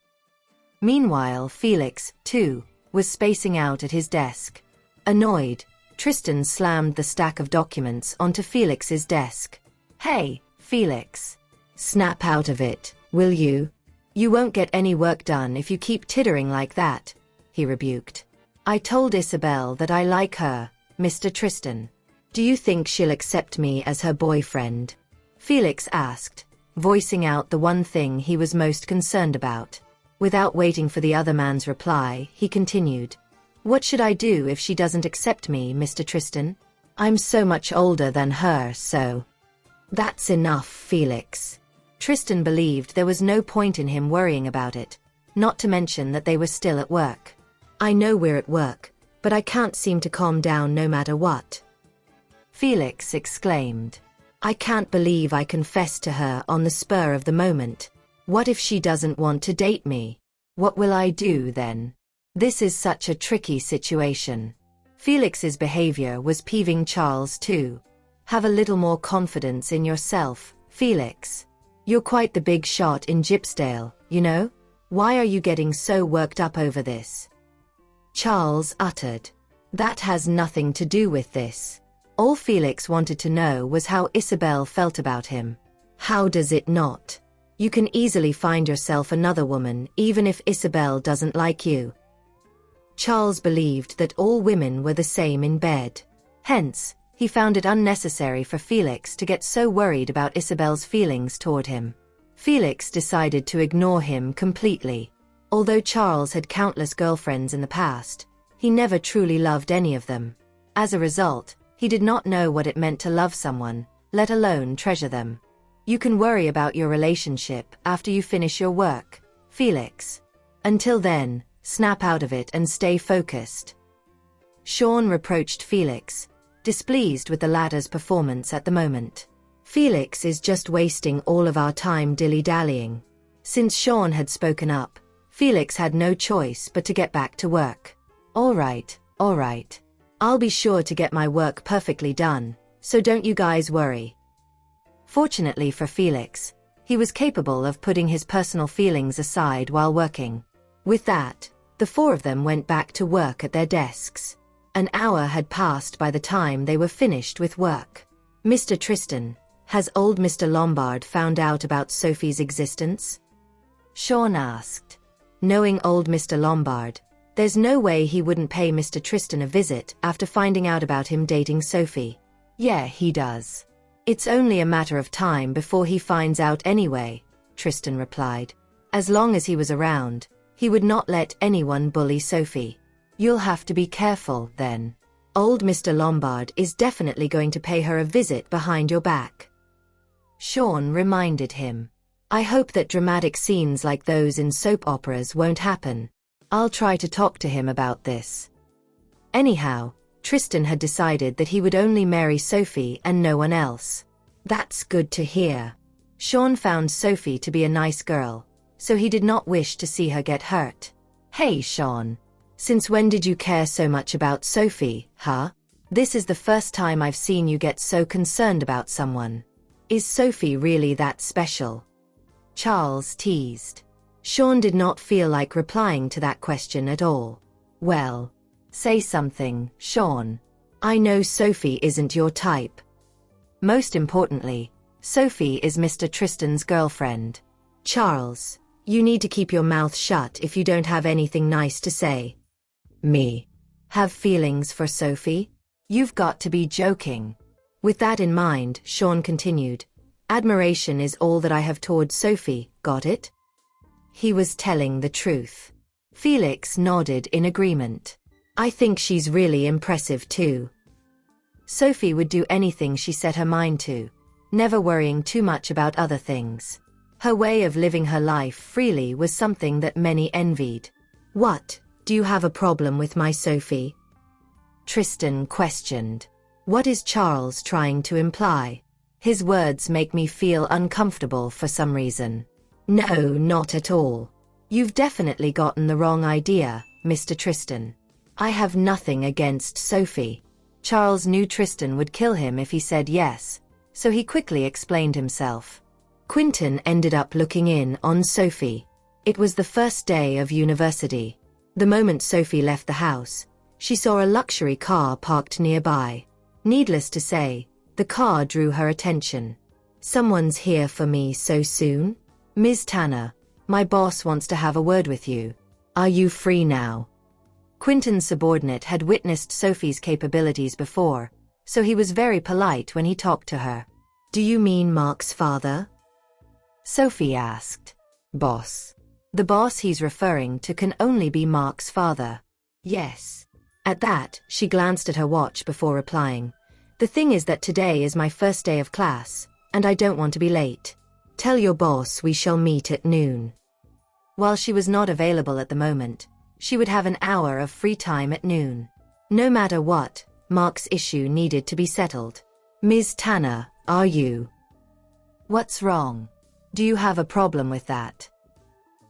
Meanwhile, Felix, too, was spacing out at his desk. Annoyed, Tristan slammed the stack of documents onto Felix's desk. "Hey, Felix. Snap out of it, will you? You won't get any work done if you keep tittering like that," he rebuked. "I told Isabel that I like her, Mr. Tristan. Do you think she'll accept me as her boyfriend?" Felix asked, voicing out the one thing he was most concerned about. Without waiting for the other man's reply, he continued, "What should I do if she doesn't accept me, Mr. Tristan? I'm so much older than her, so—" "That's enough, Felix." Tristan believed there was no point in him worrying about it, not to mention that they were still at work. "I know we're at work, but I can't seem to calm down no matter what." Felix exclaimed, "I can't believe I confessed to her on the spur of the moment. What if she doesn't want to date me? What will I do then? This is such a tricky situation." Felix's behavior was peeving Charles too. "Have a little more confidence in yourself, Felix. You're quite the big shot in Gypsdale, you know? Why are you getting so worked up over this?" Charles uttered, "That has nothing to do with this." All Felix wanted to know was how Isabel felt about him. How does it not? You can easily find yourself another woman even if Isabel doesn't like you. Charles believed that all women were the same in bed. Hence, he found it unnecessary for Felix to get so worried about Isabel's feelings toward him. Felix decided to ignore him completely. Although Charles had countless girlfriends in the past, he never truly loved any of them. As a result, he did not know what it meant to love someone, let alone treasure them. "You can worry about your relationship after you finish your work, Felix. Until then, snap out of it and stay focused." Sean reproached Felix, displeased with the latter's performance at the moment. "Felix is just wasting all of our time dilly-dallying." Since Sean had spoken up, Felix had no choice but to get back to work. All right. I'll be sure to get my work perfectly done, so don't you guys worry." Fortunately for Felix, he was capable of putting his personal feelings aside while working. With that, the four of them went back to work at their desks. An hour had passed by the time they were finished with work. "Mr. Tristan, has old Mr. Lombard found out about Sophie's existence?" Sean asked. Knowing old Mr. Lombard, there's no way he wouldn't pay Mr. Tristan a visit after finding out about him dating Sophie. "Yeah, he does. It's only a matter of time before he finds out anyway," Tristan replied. "As long as he was around, he would not let anyone bully Sophie. You'll have to be careful, then. Old Mr. Lombard is definitely going to pay her a visit behind your back." Sean reminded him. "I hope that dramatic scenes like those in soap operas won't happen. I'll try to talk to him about this." Anyhow, Tristan had decided that he would only marry Sophie and no one else. That's good to hear. Sean found Sophie to be a nice girl, so he did not wish to see her get hurt. "Hey Sean, since when did you care so much about Sophie, huh?" This is the first time I've seen you get so concerned about someone. Is Sophie really that special? Charles teased. Sean did not feel like replying to that question at all. Well, say something, Sean. I know Sophie isn't your type. Most importantly, Sophie is Mr. Tristan's girlfriend. Charles, you need to keep your mouth shut if you don't have anything nice to say. Me? Have feelings for Sophie? You've got to be joking. With that in mind, Sean continued, admiration is all that I have toward Sophie, got it? He was telling the truth. Felix nodded in agreement. I think she's really impressive too. Sophie would do anything she set her mind to, never worrying too much about other things. Her way of living her life freely was something that many envied. What, do you have a problem with my Sophie? Tristan questioned. What is Charles trying to imply? His words make me feel uncomfortable for some reason. No, not at all. You've definitely gotten the wrong idea, Mr. Tristan. I have nothing against Sophie. Charles knew Tristan would kill him if he said yes, so he quickly explained himself. Quentin ended up looking in on Sophie. It was the first day of university. The moment Sophie left the house, she saw a luxury car parked nearby. Needless to say, the car drew her attention. Someone's here for me so soon? Ms. Tanner, my boss wants to have a word with you. Are you free now? Quentin's subordinate had witnessed Sophie's capabilities before, so he was very polite when he talked to her. Do you mean Mark's father? Sophie asked. Boss. The boss he's referring to can only be Mark's father. Yes. At that, she glanced at her watch before replying. The thing is that today is my first day of class, and I don't want to be late. Tell your boss we shall meet at noon. While she was not available at the moment, she would have an hour of free time at noon. No matter what, Mark's issue needed to be settled. Ms. Tanner, are you? What's wrong? Do you have a problem with that?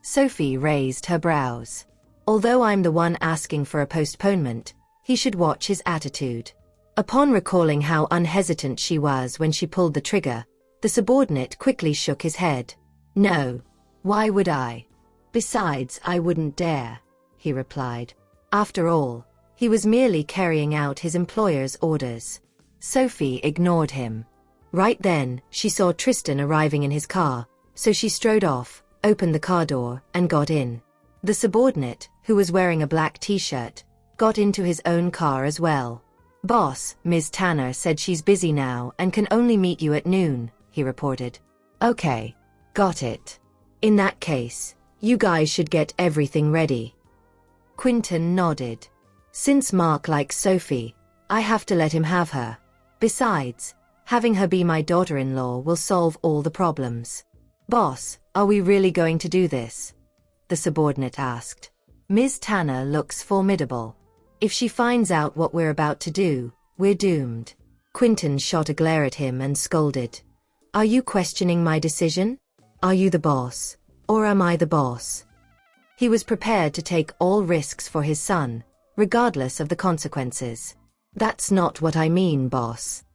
Sophie raised her brows. Although I'm the one asking for a postponement, he should watch his attitude. Upon recalling how unhesitant she was when she pulled the trigger, the subordinate quickly shook his head. No. Why would I? Besides, I wouldn't dare, he replied. After all, he was merely carrying out his employer's orders. Sophie ignored him. Right then, she saw Tristan arriving in his car, so she strode off, opened the car door, and got in. The subordinate, who was wearing a black t-shirt, got into his own car as well. Boss, Ms. Tanner said she's busy now and can only meet you at noon, he reported. Okay. Got it. In that case, you guys should get everything ready. Quentin nodded. Since Mark likes Sophie, I have to let him have her. Besides, having her be my daughter-in-law will solve all the problems. Boss, are we really going to do this? The subordinate asked. Ms. Tanner looks formidable. If she finds out what we're about to do, we're doomed. Quentin shot a glare at him and scolded. Are you questioning my decision? Are you the boss, or am I the boss? He was prepared to take all risks for his son, regardless of the consequences. That's not what I mean, boss.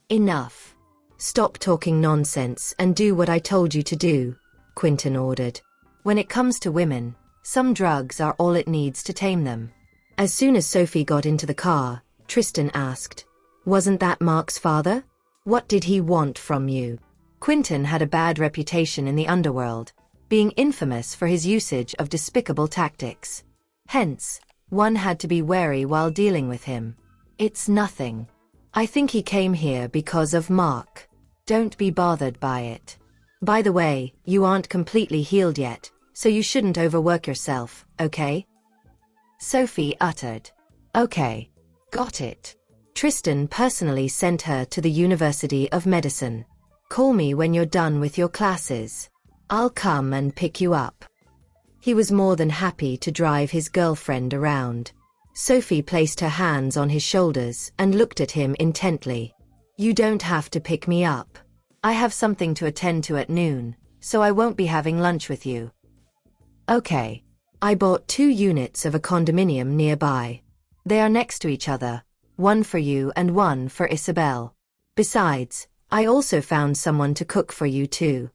Enough. Stop talking nonsense and do what I told you to do, Quentin ordered. When it comes to women, some drugs are all it needs to tame them. As soon as Sophie got into the car, Tristan asked, Wasn't that Mark's father? What did he want from you? Quentin had a bad reputation in the underworld, being infamous for his usage of despicable tactics. Hence, one had to be wary while dealing with him. It's nothing. I think he came here because of Mark. Don't be bothered by it. By the way, you aren't completely healed yet, so you shouldn't overwork yourself, okay? Sophie uttered. Okay. Got it. Tristan personally sent her to the University of Medicine. Call me when you're done with your classes. I'll come and pick you up. He was more than happy to drive his girlfriend around. Sophie placed her hands on his shoulders and looked at him intently. You don't have to pick me up. I have something to attend to at noon, so I won't be having lunch with you. Okay. I bought 2 units of a condominium nearby. They are next to each other, One for you and one for Isabel. Besides, I also found someone to cook for you too.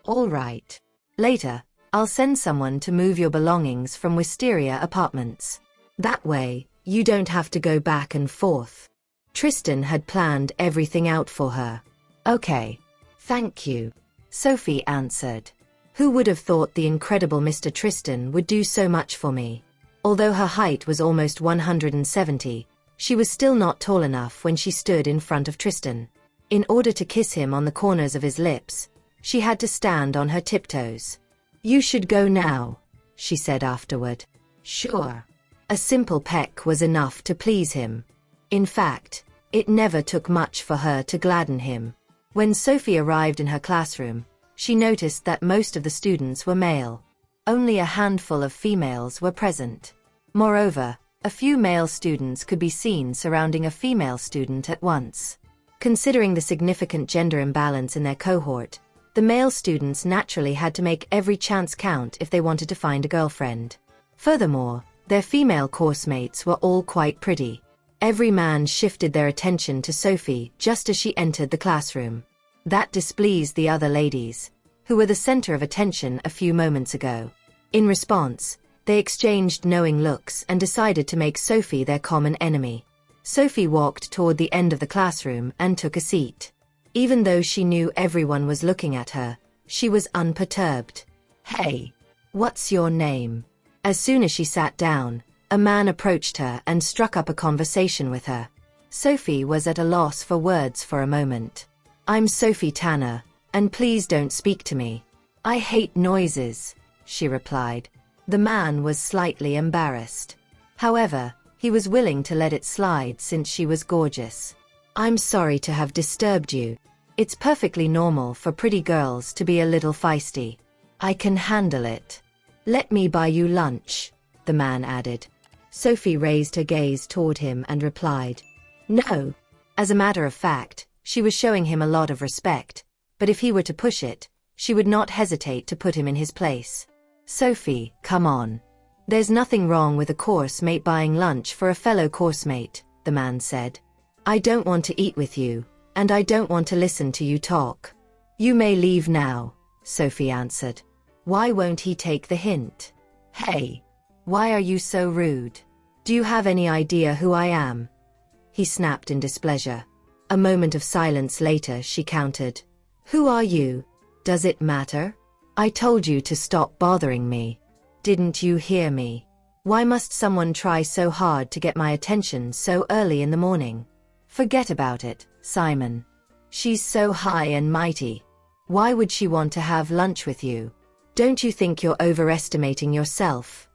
All right. Later, I'll send someone to move your belongings from Wisteria Apartments. That way, you don't have to go back and forth. Tristan had planned everything out for her. Okay. Thank you, Sophie answered. Who would have thought the incredible Mr. Tristan would do so much for me? Although her height was almost 170, she was still not tall enough when she stood in front of Tristan. In order to kiss him on the corners of his lips, she had to stand on her tiptoes. You should go now, she said afterward. Sure. A simple peck was enough to please him. In fact, it never took much for her to gladden him. When Sophie arrived in her classroom, she noticed that most of the students were male. Only a handful of females were present. Moreover, a few male students could be seen surrounding a female student at once. Considering the significant gender imbalance in their cohort, the male students naturally had to make every chance count if they wanted to find a girlfriend. Furthermore, their female course mates were all quite pretty. Every man shifted their attention to Sophie just as she entered the classroom. That displeased the other ladies, who were the center of attention a few moments ago. In response, they exchanged knowing looks and decided to make Sophie their common enemy. Sophie walked toward the end of the classroom and took a seat. Even though she knew everyone was looking at her, she was unperturbed. Hey, what's your name? As soon as she sat down, a man approached her and struck up a conversation with her. Sophie was at a loss for words for a moment. I'm Sophie Tanner, and please don't speak to me. I hate noises, she replied. The man was slightly embarrassed. However, he was willing to let it slide since she was gorgeous. I'm sorry to have disturbed you. It's perfectly normal for pretty girls to be a little feisty. I can handle it. Let me buy you lunch, the man added. Sophie raised her gaze toward him and replied, No. As a matter of fact, she was showing him a lot of respect, but if he were to push it, she would not hesitate to put him in his place. Sophie, come on. There's nothing wrong with a course mate buying lunch for a fellow course mate, the man said. I don't want to eat with you, and I don't want to listen to you talk. You may leave now, Sophie answered. Why won't he take the hint? Hey, why are you so rude? Do you have any idea who I am? He snapped in displeasure. A moment of silence later she countered. Who are you? Does it matter? I told you to stop bothering me. Didn't you hear me? Why must someone try so hard to get my attention so early in the morning? Forget about it, Simon. She's so high and mighty. Why would she want to have lunch with you? Don't you think you're overestimating yourself?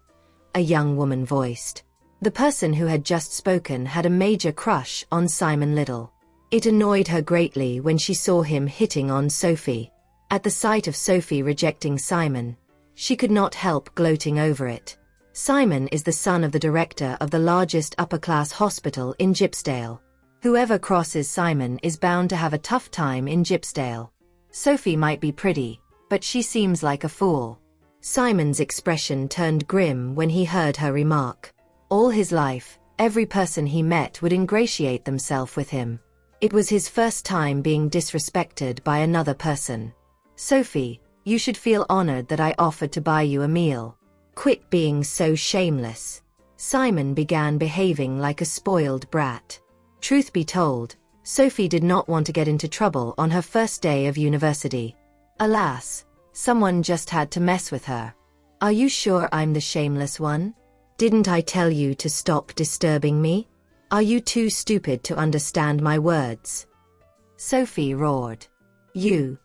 A young woman voiced. The person who had just spoken had a major crush on Simon Little. It annoyed her greatly when she saw him hitting on Sophie. At the sight of Sophie rejecting Simon, she could not help gloating over it. Simon is the son of the director of the largest upper-class hospital in Gypsdale. Whoever crosses Simon is bound to have a tough time in Gypsdale. Sophie might be pretty, but she seems like a fool. Simon's expression turned grim when he heard her remark. All his life, every person he met would ingratiate themselves with him. It was his first time being disrespected by another person. Sophie, you should feel honored that I offered to buy you a meal. Quit being so shameless. Simon began behaving like a spoiled brat. Truth be told, Sophie did not want to get into trouble on her first day of university. Alas, someone just had to mess with her. Are you sure I'm the shameless one? Didn't I tell you to stop disturbing me? Are you too stupid to understand my words? Sophie roared. You.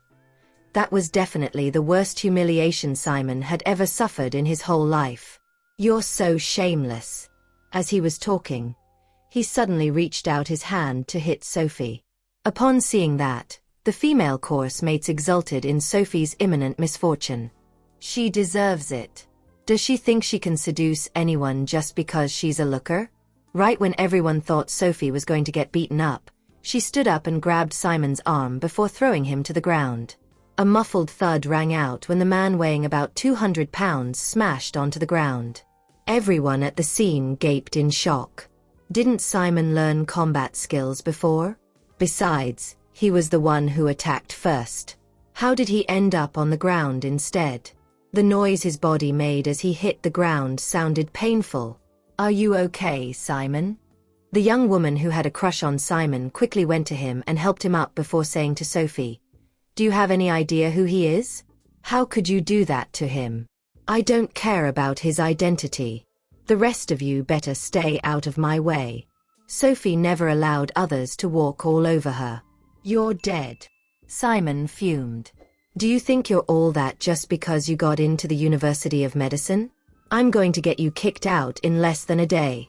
That was definitely the worst humiliation Simon had ever suffered in his whole life. You're so shameless. As he was talking, he suddenly reached out his hand to hit Sophie. Upon seeing that, the female course mates exulted in Sophie's imminent misfortune. She deserves it. Does she think she can seduce anyone just because she's a looker? Right when everyone thought Sophie was going to get beaten up, she stood up and grabbed Simon's arm before throwing him to the ground. A muffled thud rang out when the man weighing about 200 pounds smashed onto the ground. Everyone at the scene gaped in shock. Didn't Simon learn combat skills before? Besides, he was the one who attacked first. How did he end up on the ground instead? The noise his body made as he hit the ground sounded painful. Are you okay, Simon? The young woman who had a crush on Simon quickly went to him and helped him up before saying to Sophie, "Do you have any idea who he is? How could you do that to him? I don't care about his identity. The rest of you better stay out of my way." Sophie never allowed others to walk all over her. "You're dead." Simon fumed. "Do you think you're all that just because you got into the University of Medicine? I'm going to get you kicked out in less than a day."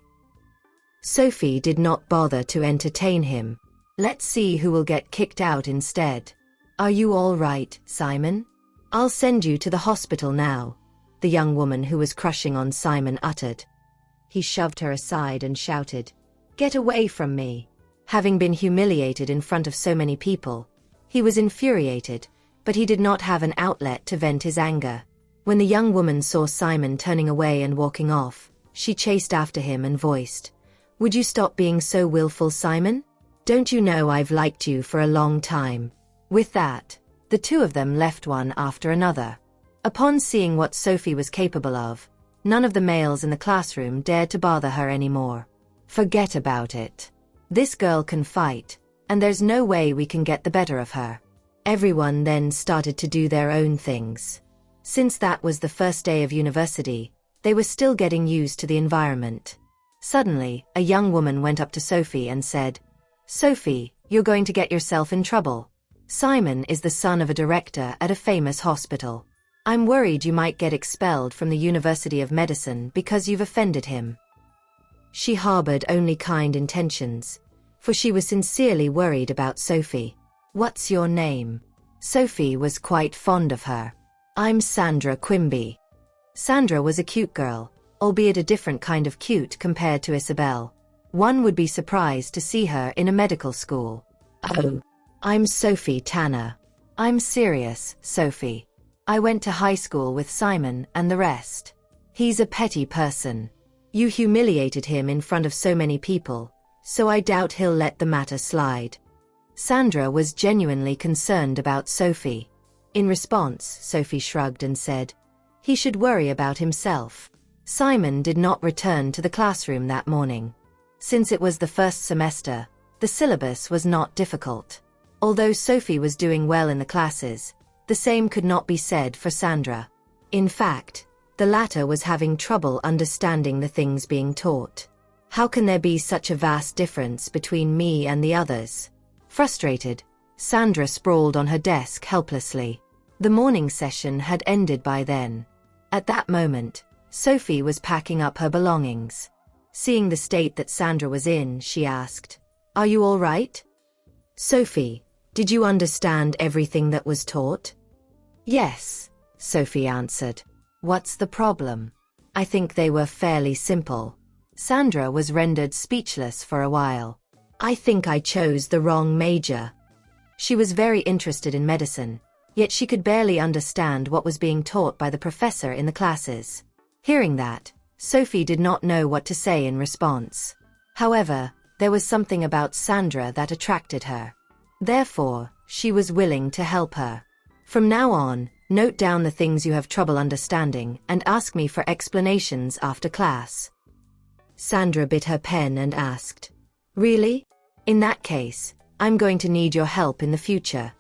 Sophie did not bother to entertain him. "Let's see who will get kicked out instead. Are you all right, Simon? I'll send you to the hospital now," the young woman who was crushing on Simon uttered. He shoved her aside and shouted, "Get away from me." Having been humiliated in front of so many people, he was infuriated, but he did not have an outlet to vent his anger. When the young woman saw Simon turning away and walking off, she chased after him and voiced, "Would you stop being so willful, Simon? Don't you know I've liked you for a long time?" With that, the two of them left one after another. Upon seeing what Sophie was capable of, none of the males in the classroom dared to bother her anymore. "Forget about it. This girl can fight, and there's no way we can get the better of her." Everyone then started to do their own things. Since that was the first day of university, they were still getting used to the environment. Suddenly, a young woman went up to Sophie and said, "Sophie, you're going to get yourself in trouble. Simon is the son of a director at a famous hospital. I'm worried you might get expelled from the University of Medicine because you've offended him." She harbored only kind intentions, for she was sincerely worried about Sophie. "What's your name?" Sophie was quite fond of her. "I'm Sandra Quimby." Sandra was a cute girl, albeit a different kind of cute compared to Isabel. One would be surprised to see her in a medical school. "Oh, I'm Sophie Tanner. I'm serious, Sophie. I went to high school with Simon and the rest. He's a petty person. You humiliated him in front of so many people, so I doubt he'll let the matter slide." Sandra was genuinely concerned about Sophie. In response, Sophie shrugged and said, "He should worry about himself." Simon did not return to the classroom that morning. Since it was the first semester, the syllabus was not difficult. Although Sophie was doing well in the classes, the same could not be said for Sandra. In fact, the latter was having trouble understanding the things being taught. "How can there be such a vast difference between me and the others?" Frustrated, Sandra sprawled on her desk helplessly. The morning session had ended by then. At that moment, Sophie was packing up her belongings. Seeing the state that Sandra was in, she asked, "Are you all right?" "Sophie, did you understand everything that was taught?" "Yes," Sophie answered. "What's the problem?" "I think they were fairly simple." Sandra was rendered speechless for a while. "I think I chose the wrong major." She was very interested in medicine, yet she could barely understand what was being taught by the professor in the classes. Hearing that, Sophie did not know what to say in response. However, there was something about Sandra that attracted her. Therefore, she was willing to help her. "From now on, note down the things you have trouble understanding and ask me for explanations after class." Sandra bit her pen and asked, "Really? In that case, I'm going to need your help in the future."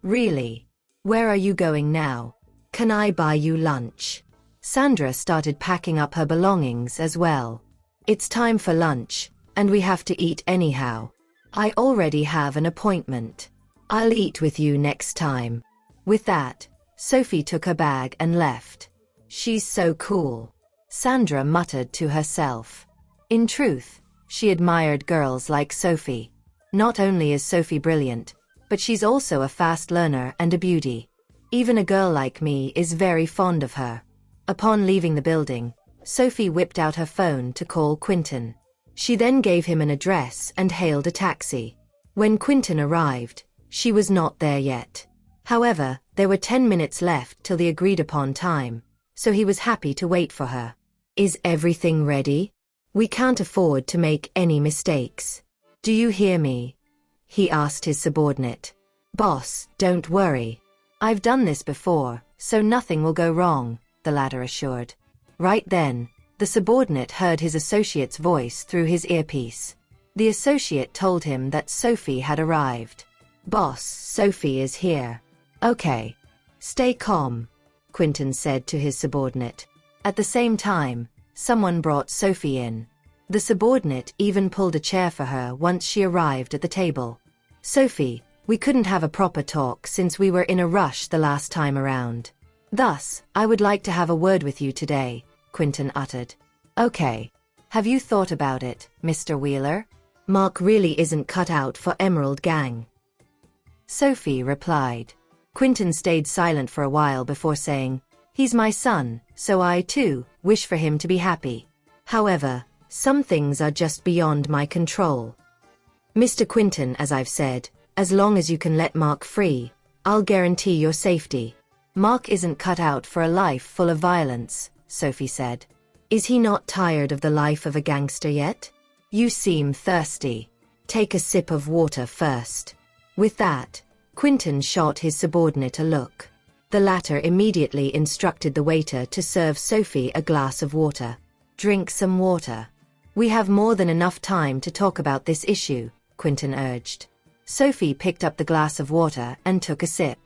"Really? Where are you going now? Can I buy you lunch?" Sandra started packing up her belongings as well. "It's time for lunch, and we have to eat anyhow. I already have an appointment. I'll eat with you next time." With that, Sophie took her bag and left. "She's so cool," Sandra muttered to herself. In truth, she admired girls like Sophie. Not only is Sophie brilliant, but she's also a fast learner and a beauty. Even a girl like me is very fond of her. Upon leaving the building, Sophie whipped out her phone to call Quentin. She then gave him an address and hailed a taxi. When Quentin arrived, she was not there yet. However, there were 10 minutes left till the agreed-upon time, so he was happy to wait for her. "Is everything ready?" We can't afford to make any mistakes. Do you hear me? He asked his subordinate. Boss, don't worry. I've done this before, so nothing will go wrong, the latter assured. Right then, the subordinate heard his associate's voice through his earpiece. The associate told him that Sophie had arrived. Boss, Sophie is here. Okay. Stay calm, Quentin said to his subordinate. At the same time, someone brought Sophie in. The subordinate even pulled a chair for her once she arrived at the table. Sophie, we couldn't have a proper talk since we were in a rush the last time around. Thus, I would like to have a word with you today, Quentin uttered. Okay. Have you thought about it, Mr. Wheeler? Mark really isn't cut out for Emerald Gang. Sophie replied. Quentin stayed silent for a while before saying, He's my son, so I, too, wish for him to be happy. However, some things are just beyond my control. Mr. Quentin, as I've said, as long as you can let Mark free, I'll guarantee your safety. Mark isn't cut out for a life full of violence, Sophie said. Is he not tired of the life of a gangster yet? You seem thirsty. Take a sip of water first. With that, Quentin shot his subordinate a look. The latter immediately instructed the waiter to serve Sophie a glass of water. Drink some water. We have more than enough time to talk about this issue, Quentin urged. Sophie picked up the glass of water and took a sip.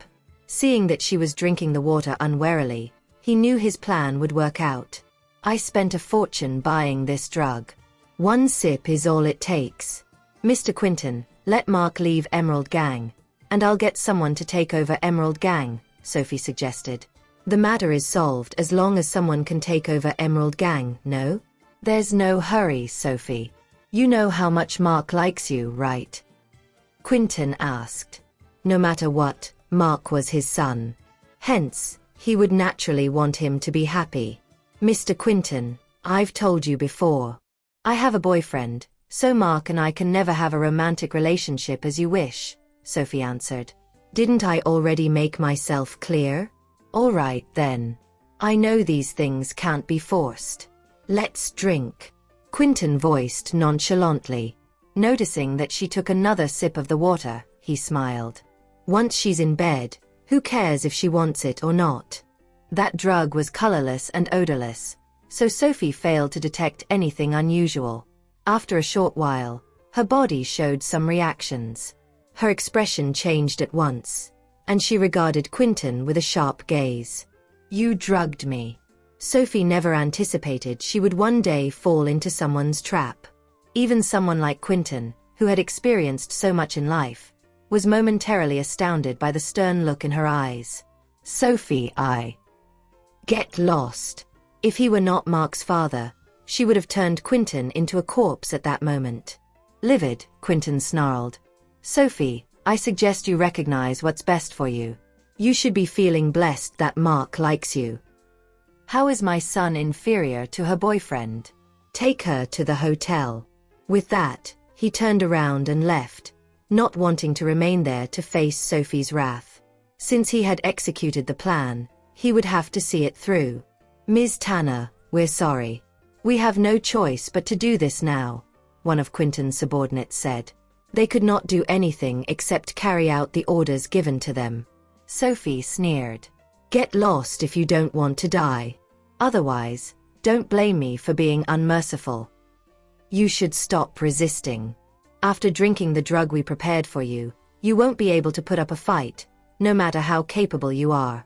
Seeing that she was drinking the water unwarily, he knew his plan would work out. I spent a fortune buying this drug. One sip is all it takes. Mr. Quentin, let Mark leave Emerald Gang, and I'll get someone to take over Emerald Gang, Sophie suggested. The matter is solved as long as someone can take over Emerald Gang, no? There's no hurry, Sophie. You know how much Mark likes you, right? Quentin asked. No matter what, Mark was his son. Hence, he would naturally want him to be happy. Mr. Quentin, I've told you before. I have a boyfriend, so Mark and I can never have a romantic relationship as you wish, Sophie answered. Didn't I already make myself clear? All right then. I know these things can't be forced. Let's drink. Quentin voiced nonchalantly. Noticing that she took another sip of the water, he smiled. Once she's in bed, who cares if she wants it or not? That drug was colorless and odorless, so Sophie failed to detect anything unusual. After a short while, her body showed some reactions. Her expression changed at once, and she regarded Quentin with a sharp gaze. You drugged me. Sophie never anticipated she would one day fall into someone's trap. Even someone like Quentin, who had experienced so much in life, was momentarily astounded by the stern look in her eyes. Sophie, Get lost. If he were not Mark's father, she would have turned Quentin into a corpse at that moment. Livid, Quentin snarled. Sophie, I suggest you recognize what's best for you. You should be feeling blessed that Mark likes you. How is my son inferior to her boyfriend? Take her to the hotel. With that, he turned around and left, not wanting to remain there to face Sophie's wrath. Since he had executed the plan, he would have to see it through. Ms. Tanner, we're sorry. We have no choice but to do this now, one of Quentin's subordinates said. They could not do anything except carry out the orders given to them. Sophie sneered. Get lost if you don't want to die. Otherwise, don't blame me for being unmerciful. You should stop resisting. After drinking the drug we prepared for you, you won't be able to put up a fight, no matter how capable you are.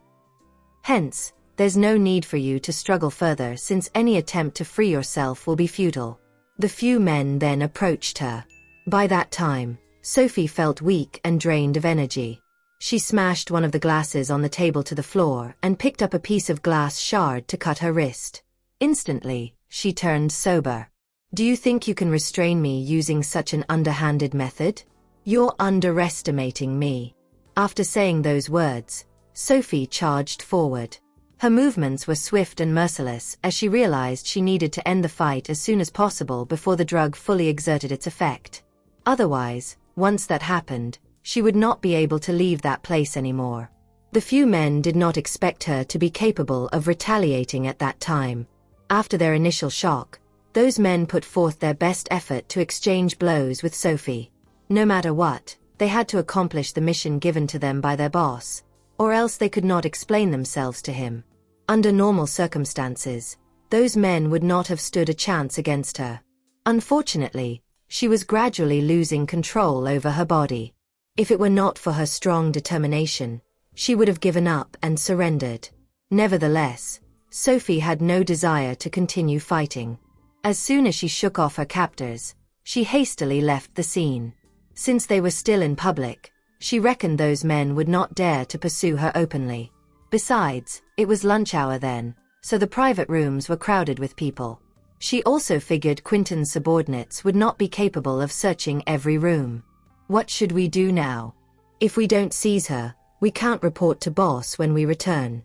Hence, there's no need for you to struggle further since any attempt to free yourself will be futile. The few men then approached her. By that time, Sophie felt weak and drained of energy. She smashed one of the glasses on the table to the floor and picked up a piece of glass shard to cut her wrist. Instantly, she turned sober. Do you think you can restrain me using such an underhanded method? You're underestimating me. After saying those words, Sophie charged forward. Her movements were swift and merciless as she realized she needed to end the fight as soon as possible before the drug fully exerted its effect. Otherwise, once that happened, she would not be able to leave that place anymore. The few men did not expect her to be capable of retaliating at that time. After their initial shock, Those men put forth their best effort to exchange blows with Sophie. No matter what, they had to accomplish the mission given to them by their boss, or else they could not explain themselves to him. Under normal circumstances, those men would not have stood a chance against her. Unfortunately, she was gradually losing control over her body. If it were not for her strong determination, she would have given up and surrendered. Nevertheless, Sophie had no desire to continue fighting. As soon as she shook off her captors, she hastily left the scene. Since they were still in public, she reckoned those men would not dare to pursue her openly. Besides, it was lunch hour then, so the private rooms were crowded with people. She also figured Quentin's subordinates would not be capable of searching every room. What should we do now? If we don't seize her, we can't report to boss when we return.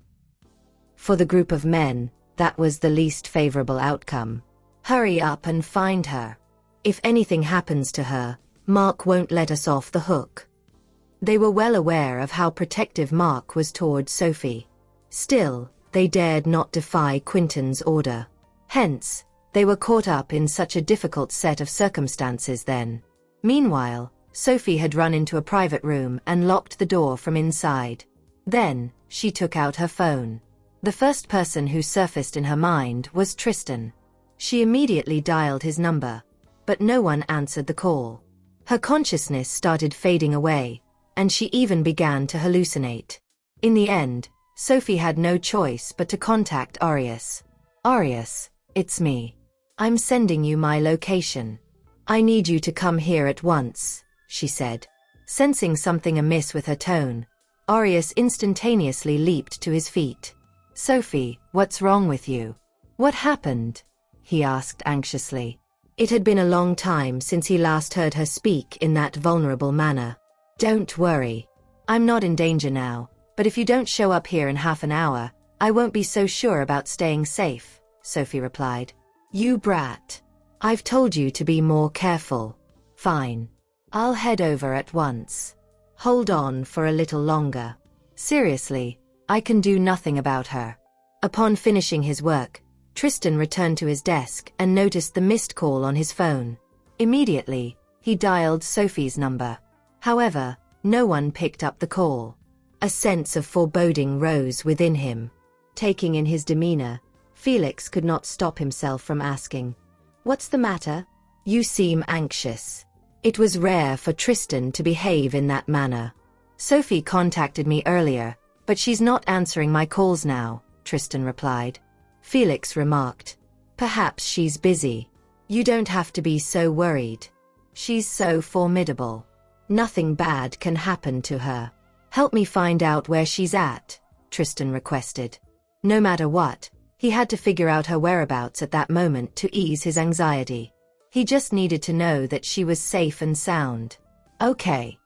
For the group of men, that was the least favorable outcome. Hurry up and find her. If anything happens to her, Mark won't let us off the hook. They were well aware of how protective Mark was towards Sophie. Still, they dared not defy Quentin's order. Hence, they were caught up in such a difficult set of circumstances then. Meanwhile, Sophie had run into a private room and locked the door from inside. Then, she took out her phone. The first person who surfaced in her mind was Tristan. She immediately dialed his number, but no one answered the call. Her consciousness started fading away, and she even began to hallucinate. In the end, Sophie had no choice but to contact Arius. Arius, it's me. I'm sending you my location. I need you to come here at once, she said. Sensing something amiss with her tone, Arius instantaneously leaped to his feet. Sophie, what's wrong with you? What happened? He asked anxiously. It had been a long time since he last heard her speak in that vulnerable manner. Don't worry. I'm not in danger now, but if you don't show up here in half an hour, I won't be so sure about staying safe, Sophie replied. You brat. I've told you to be more careful. Fine. I'll head over at once. Hold on for a little longer. Seriously, I can do nothing about her. Upon finishing his work, Tristan returned to his desk and noticed the missed call on his phone. Immediately, he dialed Sophie's number. However, no one picked up the call. A sense of foreboding rose within him. Taking in his demeanor, Felix could not stop himself from asking, "What's the matter? You seem anxious." It was rare for Tristan to behave in that manner. Sophie contacted me earlier, but she's not answering my calls now, Tristan replied. Felix remarked, "Perhaps she's busy. You don't have to be so worried. She's so formidable. Nothing bad can happen to her. Help me find out where she's at," Tristan requested. No matter what, he had to figure out her whereabouts at that moment to ease his anxiety. He just needed to know that she was safe and sound. Okay.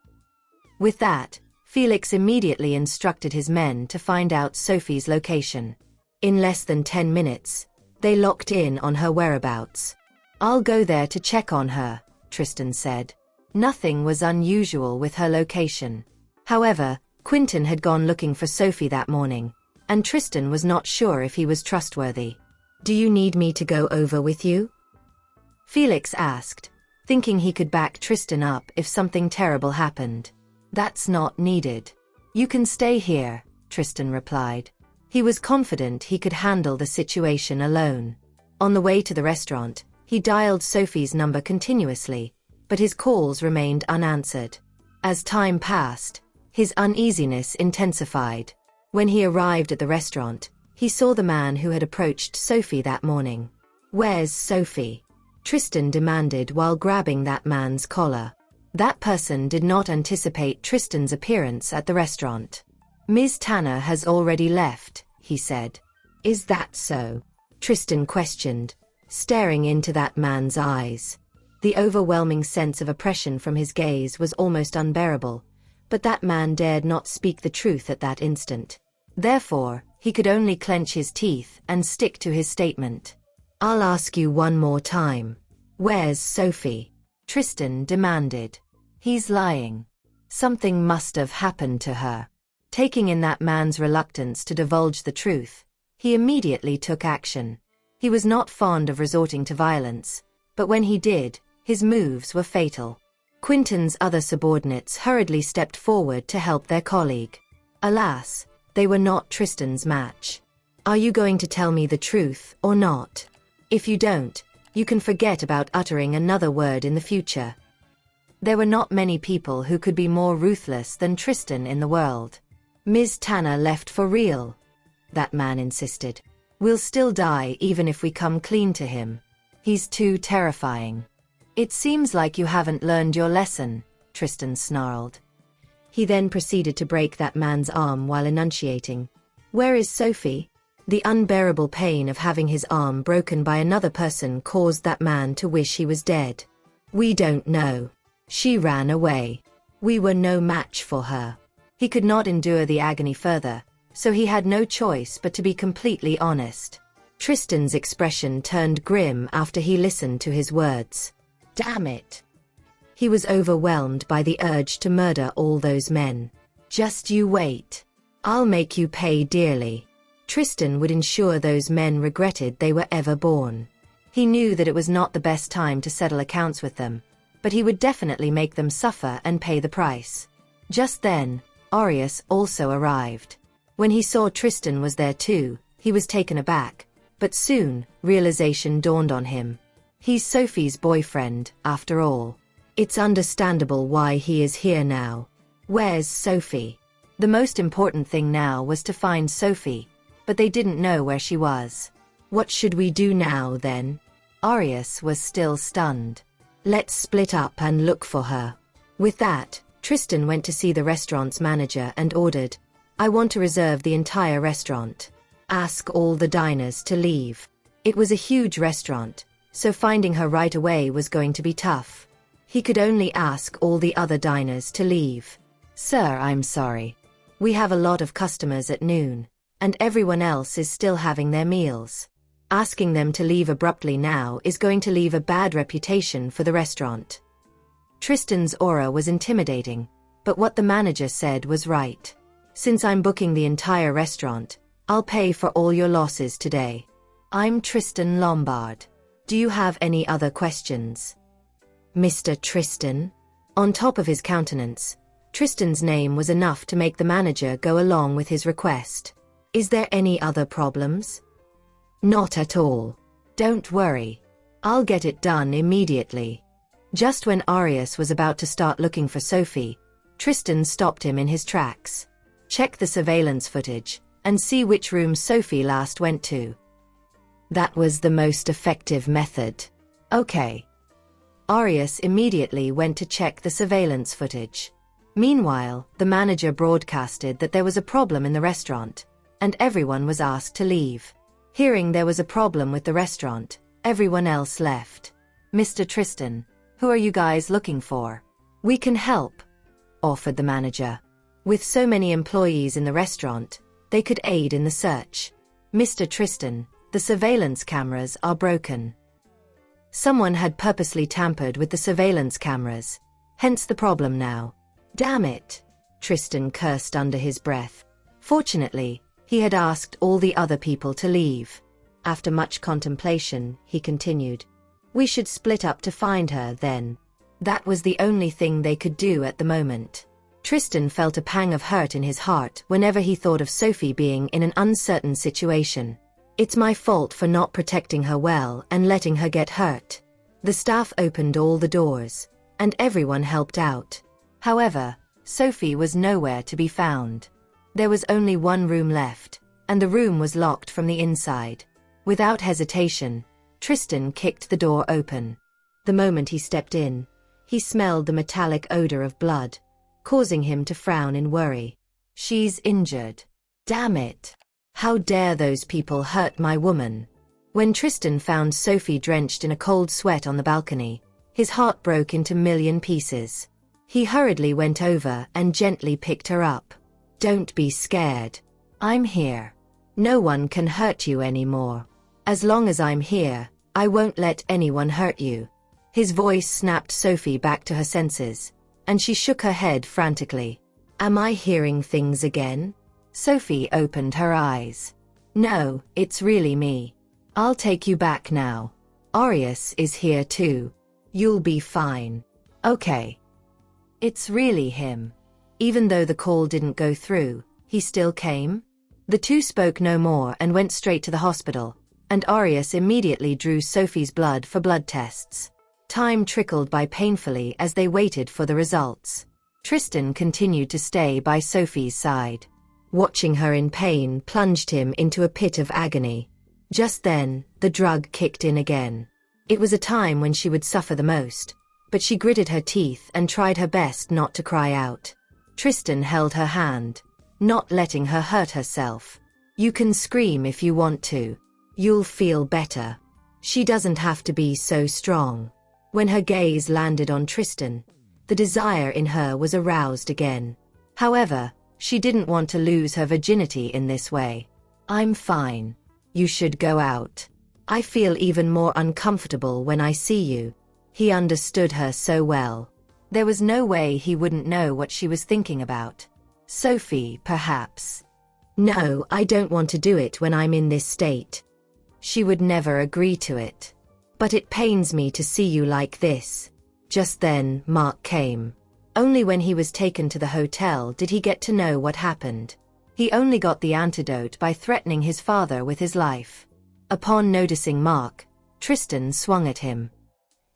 With that, Felix immediately instructed his men to find out Sophie's location. In less than 10 minutes, they locked in on her whereabouts. "I'll go there to check on her," Tristan said. Nothing was unusual with her location. However, Quentin had gone looking for Sophie that morning, and Tristan was not sure if he was trustworthy. "Do you need me to go over with you?" Felix asked, thinking he could back Tristan up if something terrible happened. "That's not needed. You can stay here," Tristan replied. He was confident he could handle the situation alone. On the way to the restaurant, he dialed Sophie's number continuously, but his calls remained unanswered. As time passed, his uneasiness intensified. When he arrived at the restaurant, he saw the man who had approached Sophie that morning. "Where's Sophie?" Tristan demanded while grabbing that man's collar. That person did not anticipate Tristan's appearance at the restaurant. "Ms. Tanner has already left," he said. "Is that so?" Tristan questioned, staring into that man's eyes. The overwhelming sense of oppression from his gaze was almost unbearable, but that man dared not speak the truth at that instant. Therefore, he could only clench his teeth and stick to his statement. "I'll ask you one more time. Where's Sophie?" Tristan demanded. "He's lying. Something must have happened to her." Taking in that man's reluctance to divulge the truth, he immediately took action. He was not fond of resorting to violence, but when he did, his moves were fatal. Quinton's other subordinates hurriedly stepped forward to help their colleague. Alas, they were not Tristan's match. Are you going to tell me the truth or not? If you don't, you can forget about uttering another word in the future. There were not many people who could be more ruthless than Tristan in the world. Ms. Tanner left for real, that man insisted. We'll still die even if we come clean to him. He's too terrifying. It seems like you haven't learned your lesson, Tristan snarled. He then proceeded to break that man's arm while enunciating. Where is Sophie? The unbearable pain of having his arm broken by another person caused that man to wish he was dead. We don't know. She ran away. We were no match for her. He could not endure the agony further, so he had no choice but to be completely honest. Tristan's expression turned grim after he listened to his words. Damn it! He was overwhelmed by the urge to murder all those men. Just you wait. I'll make you pay dearly. Tristan would ensure those men regretted they were ever born. He knew that it was not the best time to settle accounts with them, but he would definitely make them suffer and pay the price. Just then, Aureus also arrived. When he saw Tristan was there too, he was taken aback, but soon, realization dawned on him. He's Sophie's boyfriend, after all. It's understandable why he is here now. Where's Sophie? The most important thing now was to find Sophie, but they didn't know where she was. What should we do now then? Aureus was still stunned. Let's split up and look for her. With that, Tristan went to see the restaurant's manager and ordered, I want to reserve the entire restaurant. Ask all the diners to leave. It was a huge restaurant, so finding her right away was going to be tough. He could only ask all the other diners to leave. Sir, I'm sorry. We have a lot of customers at noon, and everyone else is still having their meals. Asking them to leave abruptly now is going to leave a bad reputation for the restaurant. Tristan's aura was intimidating, but what the manager said was right. Since I'm booking the entire restaurant, I'll pay for all your losses today. I'm Tristan Lombard. Do you have any other questions? Mr. Tristan? On top of his countenance, Tristan's name was enough to make the manager go along with his request. Is there any other problems? Not at all. Don't worry. I'll get it done immediately. Just when Aureus was about to start looking for Sophie, Tristan stopped him in his tracks. Check the surveillance footage, and see which room Sophie last went to. That was the most effective method. Okay. Aureus immediately went to check the surveillance footage. Meanwhile, the manager broadcasted that there was a problem in the restaurant, and everyone was asked to leave. Hearing there was a problem with the restaurant, everyone else left. Mr. Tristan, who are you guys looking for? We can help, offered the manager. With so many employees in the restaurant, they could aid in the search. Mr. Tristan, the surveillance cameras are broken. Someone had purposely tampered with the surveillance cameras, hence the problem now. Damn it! Tristan cursed under his breath. Fortunately, he had asked all the other people to leave. After much contemplation, he continued. We should split up to find her then. That was the only thing they could do at the moment. Tristan felt a pang of hurt in his heart whenever he thought of Sophie being in an uncertain situation. It's my fault for not protecting her well and letting her get hurt. The staff opened all the doors, and everyone helped out. However, Sophie was nowhere to be found. There was only one room left, and the room was locked from the inside. Without hesitation, Tristan kicked the door open. The moment he stepped in, he smelled the metallic odor of blood, causing him to frown in worry. She's injured. Damn it! How dare those people hurt my woman? When Tristan found Sophie drenched in a cold sweat on the balcony, his heart broke into million pieces. He hurriedly went over and gently picked her up. Don't be scared. I'm here. No one can hurt you anymore. As long as I'm here, I won't let anyone hurt you. His voice snapped Sophie back to her senses, and she shook her head frantically. Am I hearing things again? Sophie opened her eyes. No, it's really me. I'll take you back now. Arius is here too. You'll be fine. Okay. It's really him. Even though the call didn't go through, he still came? The two spoke no more and went straight to the hospital, and Arius immediately drew Sophie's blood for blood tests. Time trickled by painfully as they waited for the results. Tristan continued to stay by Sophie's side. Watching her in pain plunged him into a pit of agony. Just then, the drug kicked in again. It was a time when she would suffer the most, but she gritted her teeth and tried her best not to cry out. Tristan held her hand, not letting her hurt herself. You can scream if you want to. You'll feel better. She doesn't have to be so strong. When her gaze landed on Tristan, the desire in her was aroused again. However, she didn't want to lose her virginity in this way. I'm fine. You should go out. I feel even more uncomfortable when I see you. He understood her so well. There was no way he wouldn't know what she was thinking about. Sophie, perhaps. No, I don't want to do it when I'm in this state. She would never agree to it. But it pains me to see you like this. Just then, Mark came. Only when he was taken to the hotel did he get to know what happened. He only got the antidote by threatening his father with his life. Upon noticing Mark, Tristan swung at him.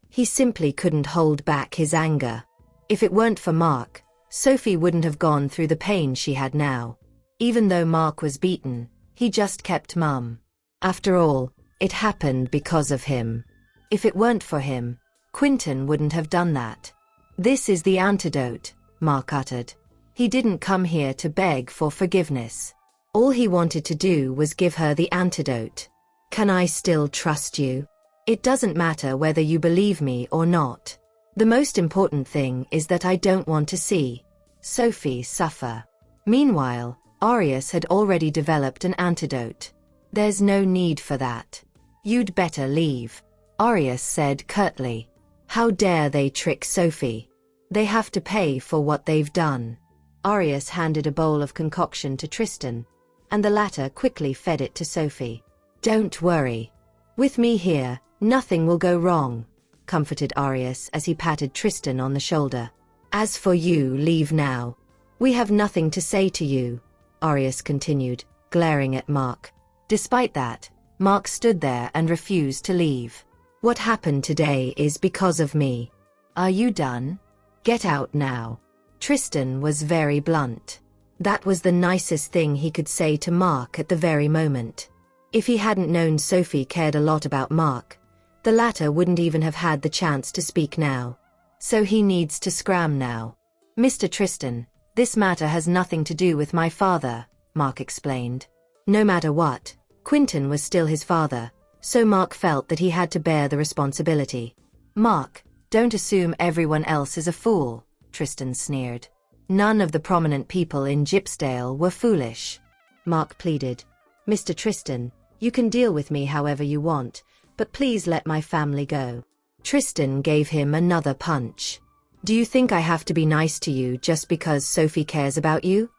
He simply couldn't hold back his anger. If it weren't for Mark, Sophie wouldn't have gone through the pain she had now. Even though Mark was beaten, he just kept mum. After all, it happened because of him. If it weren't for him, Quentin wouldn't have done that. This is the antidote, Mark uttered. He didn't come here to beg for forgiveness. All he wanted to do was give her the antidote. Can I still trust you? It doesn't matter whether you believe me or not. The most important thing is that I don't want to see Sophie suffer. Meanwhile, Arius had already developed an antidote. There's no need for that. You'd better leave, Arius said curtly. How dare they trick Sophie? They have to pay for what they've done. Arius handed a bowl of concoction to Tristan, and the latter quickly fed it to Sophie. Don't worry. With me here, nothing will go wrong, comforted Arius as he patted Tristan on the shoulder. As for you, leave now. We have nothing to say to you, Arius continued, glaring at Mark. Despite that, Mark stood there and refused to leave. What happened today is because of me. Are you done? Get out now. Tristan was very blunt. That was the nicest thing he could say to Mark at the very moment. If he hadn't known Sophie cared a lot about Mark, the latter wouldn't even have had the chance to speak now. So he needs to scram now. Mr. Tristan, this matter has nothing to do with my father, Mark explained. No matter what, Quentin was still his father, so Mark felt that he had to bear the responsibility. Mark, don't assume everyone else is a fool, Tristan sneered. None of the prominent people in Gypsdale were foolish. Mark pleaded. Mr. Tristan, you can deal with me however you want, but please let my family go. Tristan gave him another punch. Do you think I have to be nice to you just because Sophie cares about you?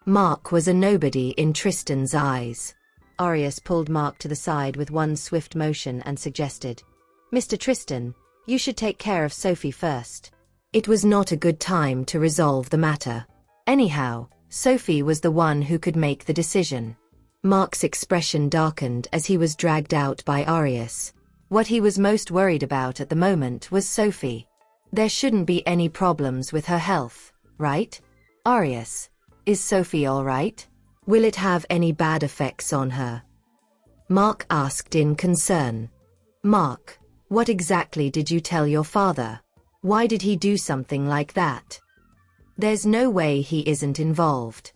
Mark was a nobody in Tristan's eyes. Arius pulled Mark to the side with one swift motion and suggested, Mr. Tristan, you should take care of Sophie first. It was not a good time to resolve the matter. Anyhow, Sophie was the one who could make the decision. Mark's expression darkened as he was dragged out by Arius. What he was most worried about at the moment was Sophie. There shouldn't be any problems with her health, right? Arius, is Sophie all right? Will it have any bad effects on her? Mark asked in concern. Mark, what exactly did you tell your father? Why did he do something like that? There's no way he isn't involved.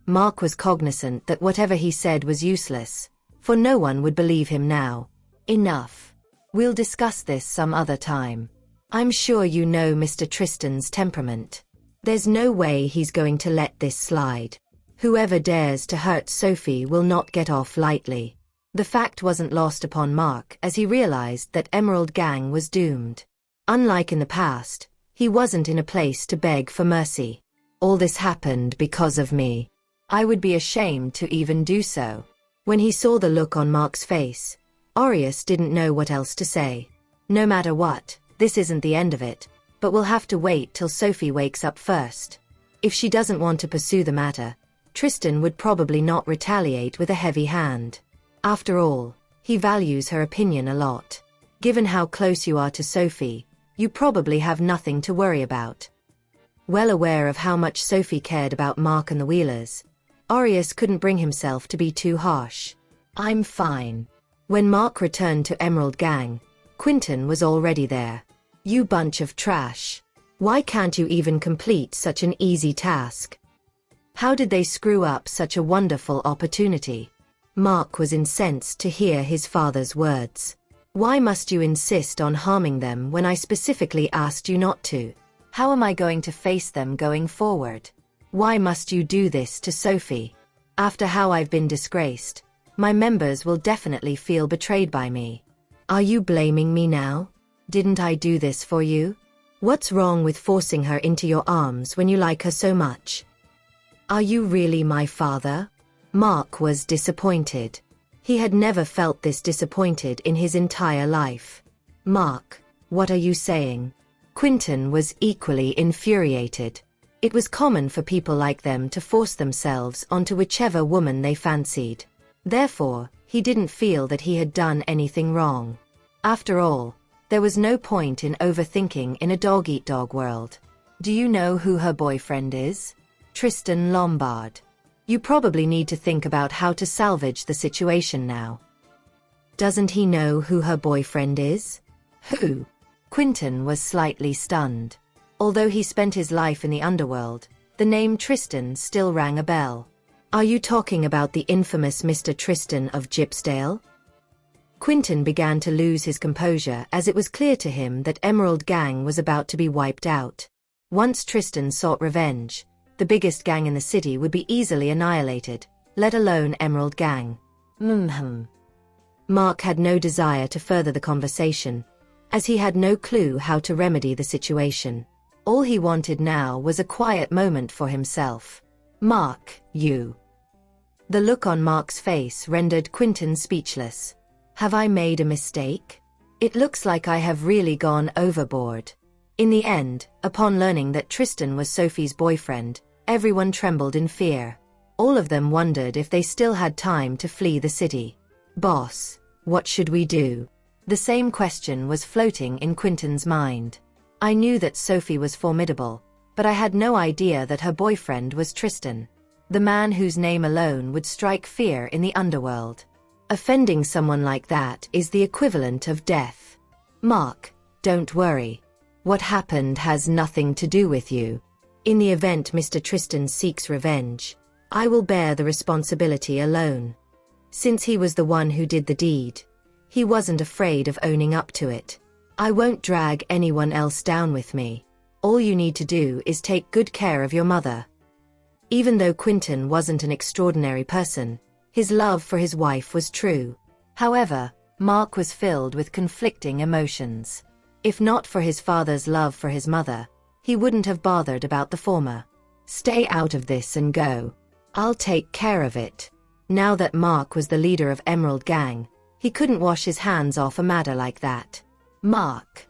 Mark was cognizant that whatever he said was useless, for no one would believe him now. Enough. We'll discuss this some other time. I'm sure you know Mr. Tristan's temperament. There's no way he's going to let this slide. Whoever dares to hurt Sophie will not get off lightly. The fact wasn't lost upon Mark as he realized that Emerald Gang was doomed. Unlike in the past, he wasn't in a place to beg for mercy. All this happened because of me. I would be ashamed to even do so. When he saw the look on Mark's face, Aureus didn't know what else to say. No matter what, this isn't the end of it, but we'll have to wait till Sophie wakes up first. If she doesn't want to pursue the matter, Tristan would probably not retaliate with a heavy hand. After all, he values her opinion a lot. Given how close you are to Sophie, you probably have nothing to worry about. Well aware of how much Sophie cared about Mark and the Wheelers, Aureus couldn't bring himself to be too harsh. I'm fine. When Mark returned to Emerald Gang, Quentin was already there. You bunch of trash. Why can't you even complete such an easy task? How did they screw up such a wonderful opportunity? Mark was incensed to hear his father's words. Why must you insist on harming them when I specifically asked you not to? How am I going to face them going forward? Why must you do this to Sophie? After how I've been disgraced, my members will definitely feel betrayed by me. Are you blaming me now? Didn't I do this for you? What's wrong with forcing her into your arms when you like her so much? Are you really my father? Mark was disappointed. He had never felt this disappointed in his entire life. Mark, what are you saying? Quentin was equally infuriated. It was common for people like them to force themselves onto whichever woman they fancied. Therefore, he didn't feel that he had done anything wrong. After all, there was no point in overthinking in a dog-eat-dog world. Do you know who her boyfriend is? Tristan Lombard. You probably need to think about how to salvage the situation now. Doesn't he know who her boyfriend is? Who? Quentin was slightly stunned. Although he spent his life in the underworld, the name Tristan still rang a bell. Are you talking about the infamous Mr. Tristan of Gypsdale? Quentin began to lose his composure as it was clear to him that Emerald Gang was about to be wiped out. Once Tristan sought revenge, the biggest gang in the city would be easily annihilated, let alone Emerald Gang. Mark had no desire to further the conversation, as he had no clue how to remedy the situation. All he wanted now was a quiet moment for himself. Mark, you. The look on Mark's face rendered Quentin speechless. Have I made a mistake? It looks like I have really gone overboard. In the end, upon learning that Tristan was Sophie's boyfriend, everyone trembled in fear. All of them wondered if they still had time to flee the city. Boss, what should we do? The same question was floating in Quentin's mind. I knew that Sophie was formidable, but I had no idea that her boyfriend was Tristan, the man whose name alone would strike fear in the underworld. Offending someone like that is the equivalent of death. Mark, don't worry. What happened has nothing to do with you. In the event Mr. Tristan seeks revenge, I will bear the responsibility alone. Since he was the one who did the deed, he wasn't afraid of owning up to it. I won't drag anyone else down with me. All you need to do is take good care of your mother. Even though Quentin wasn't an extraordinary person, his love for his wife was true. However, Mark was filled with conflicting emotions. If not for his father's love for his mother, he wouldn't have bothered about the former. Stay out of this and go. I'll take care of it. Now that Mark was the leader of Emerald Gang, he couldn't wash his hands off a matter like that. Mark.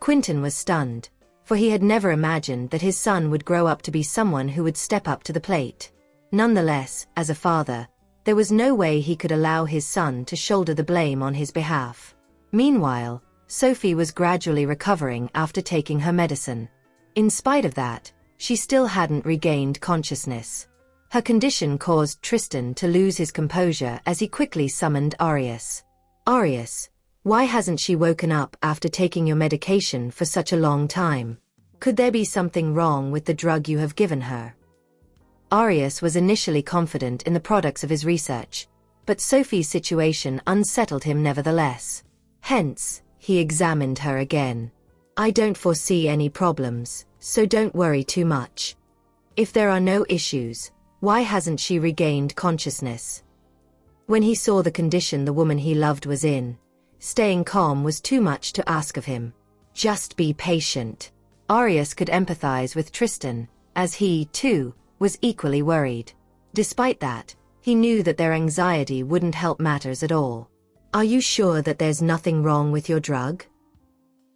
Quentin was stunned, for he had never imagined that his son would grow up to be someone who would step up to the plate. Nonetheless, as a father, there was no way he could allow his son to shoulder the blame on his behalf. Meanwhile, Sophie was gradually recovering after taking her medicine. In spite of that, she still hadn't regained consciousness. Her condition caused Tristan to lose his composure as he quickly summoned Aureus. Aureus, why hasn't she woken up after taking your medication for such a long time? Could there be something wrong with the drug you have given her? Aureus was initially confident in the products of his research, but Sophie's situation unsettled him nevertheless. Hence, he examined her again. I don't foresee any problems, so don't worry too much. If there are no issues, why hasn't she regained consciousness? When he saw the condition the woman he loved was in, staying calm was too much to ask of him. Just be patient. Aureus could empathize with Tristan, as he, too, was equally worried. Despite that, He knew that their anxiety wouldn't help matters at all. Are you sure that there's nothing wrong with your drug?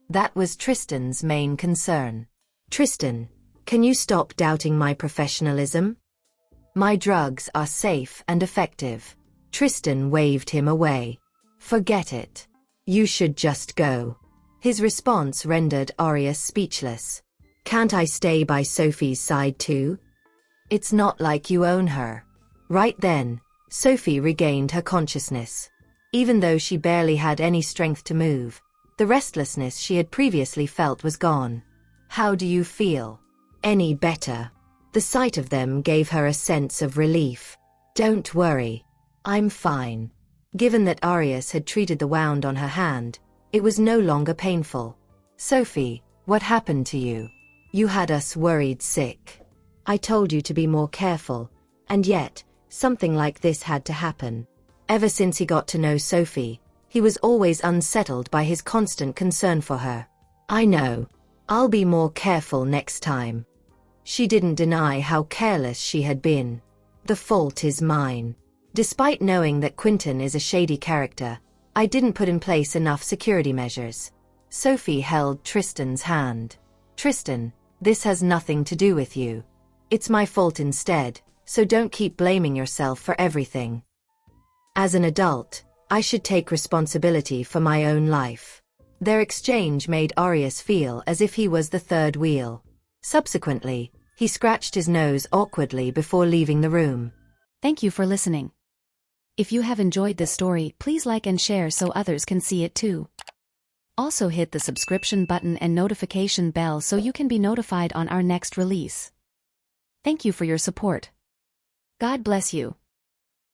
That was Tristan's main concern. Tristan, can you stop doubting my professionalism? My drugs are safe and effective. Tristan waved him away. Forget it. You should just go. His response rendered Aureus speechless. Can't I stay by Sophie's side too? It's not like you own her. Right then, Sophie regained her consciousness. Even though she barely had any strength to move, the restlessness she had previously felt was gone. How do you feel? Any better? The sight of them gave her a sense of relief. Don't worry. I'm fine. Given that Aureus had treated the wound on her hand, it was no longer painful. Sophie, what happened to you? You had us worried sick. I told you to be more careful, and yet, something like this had to happen. Ever since he got to know Sophie, he was always unsettled by his constant concern for her. I know. I'll be more careful next time. She didn't deny how careless she had been. The fault is mine. Despite knowing that Quentin is a shady character, I didn't put in place enough security measures. Sophie held Tristan's hand. Tristan, this has nothing to do with you. It's my fault instead, so don't keep blaming yourself for everything. As an adult, I should take responsibility for my own life. Their exchange made Aureus feel as if he was the third wheel. Subsequently, he scratched his nose awkwardly before leaving the room. Thank you for listening. If you have enjoyed this story, please like and share so others can see it too. Also hit the subscription button and notification bell so you can be notified on our next release. Thank you for your support. God bless you.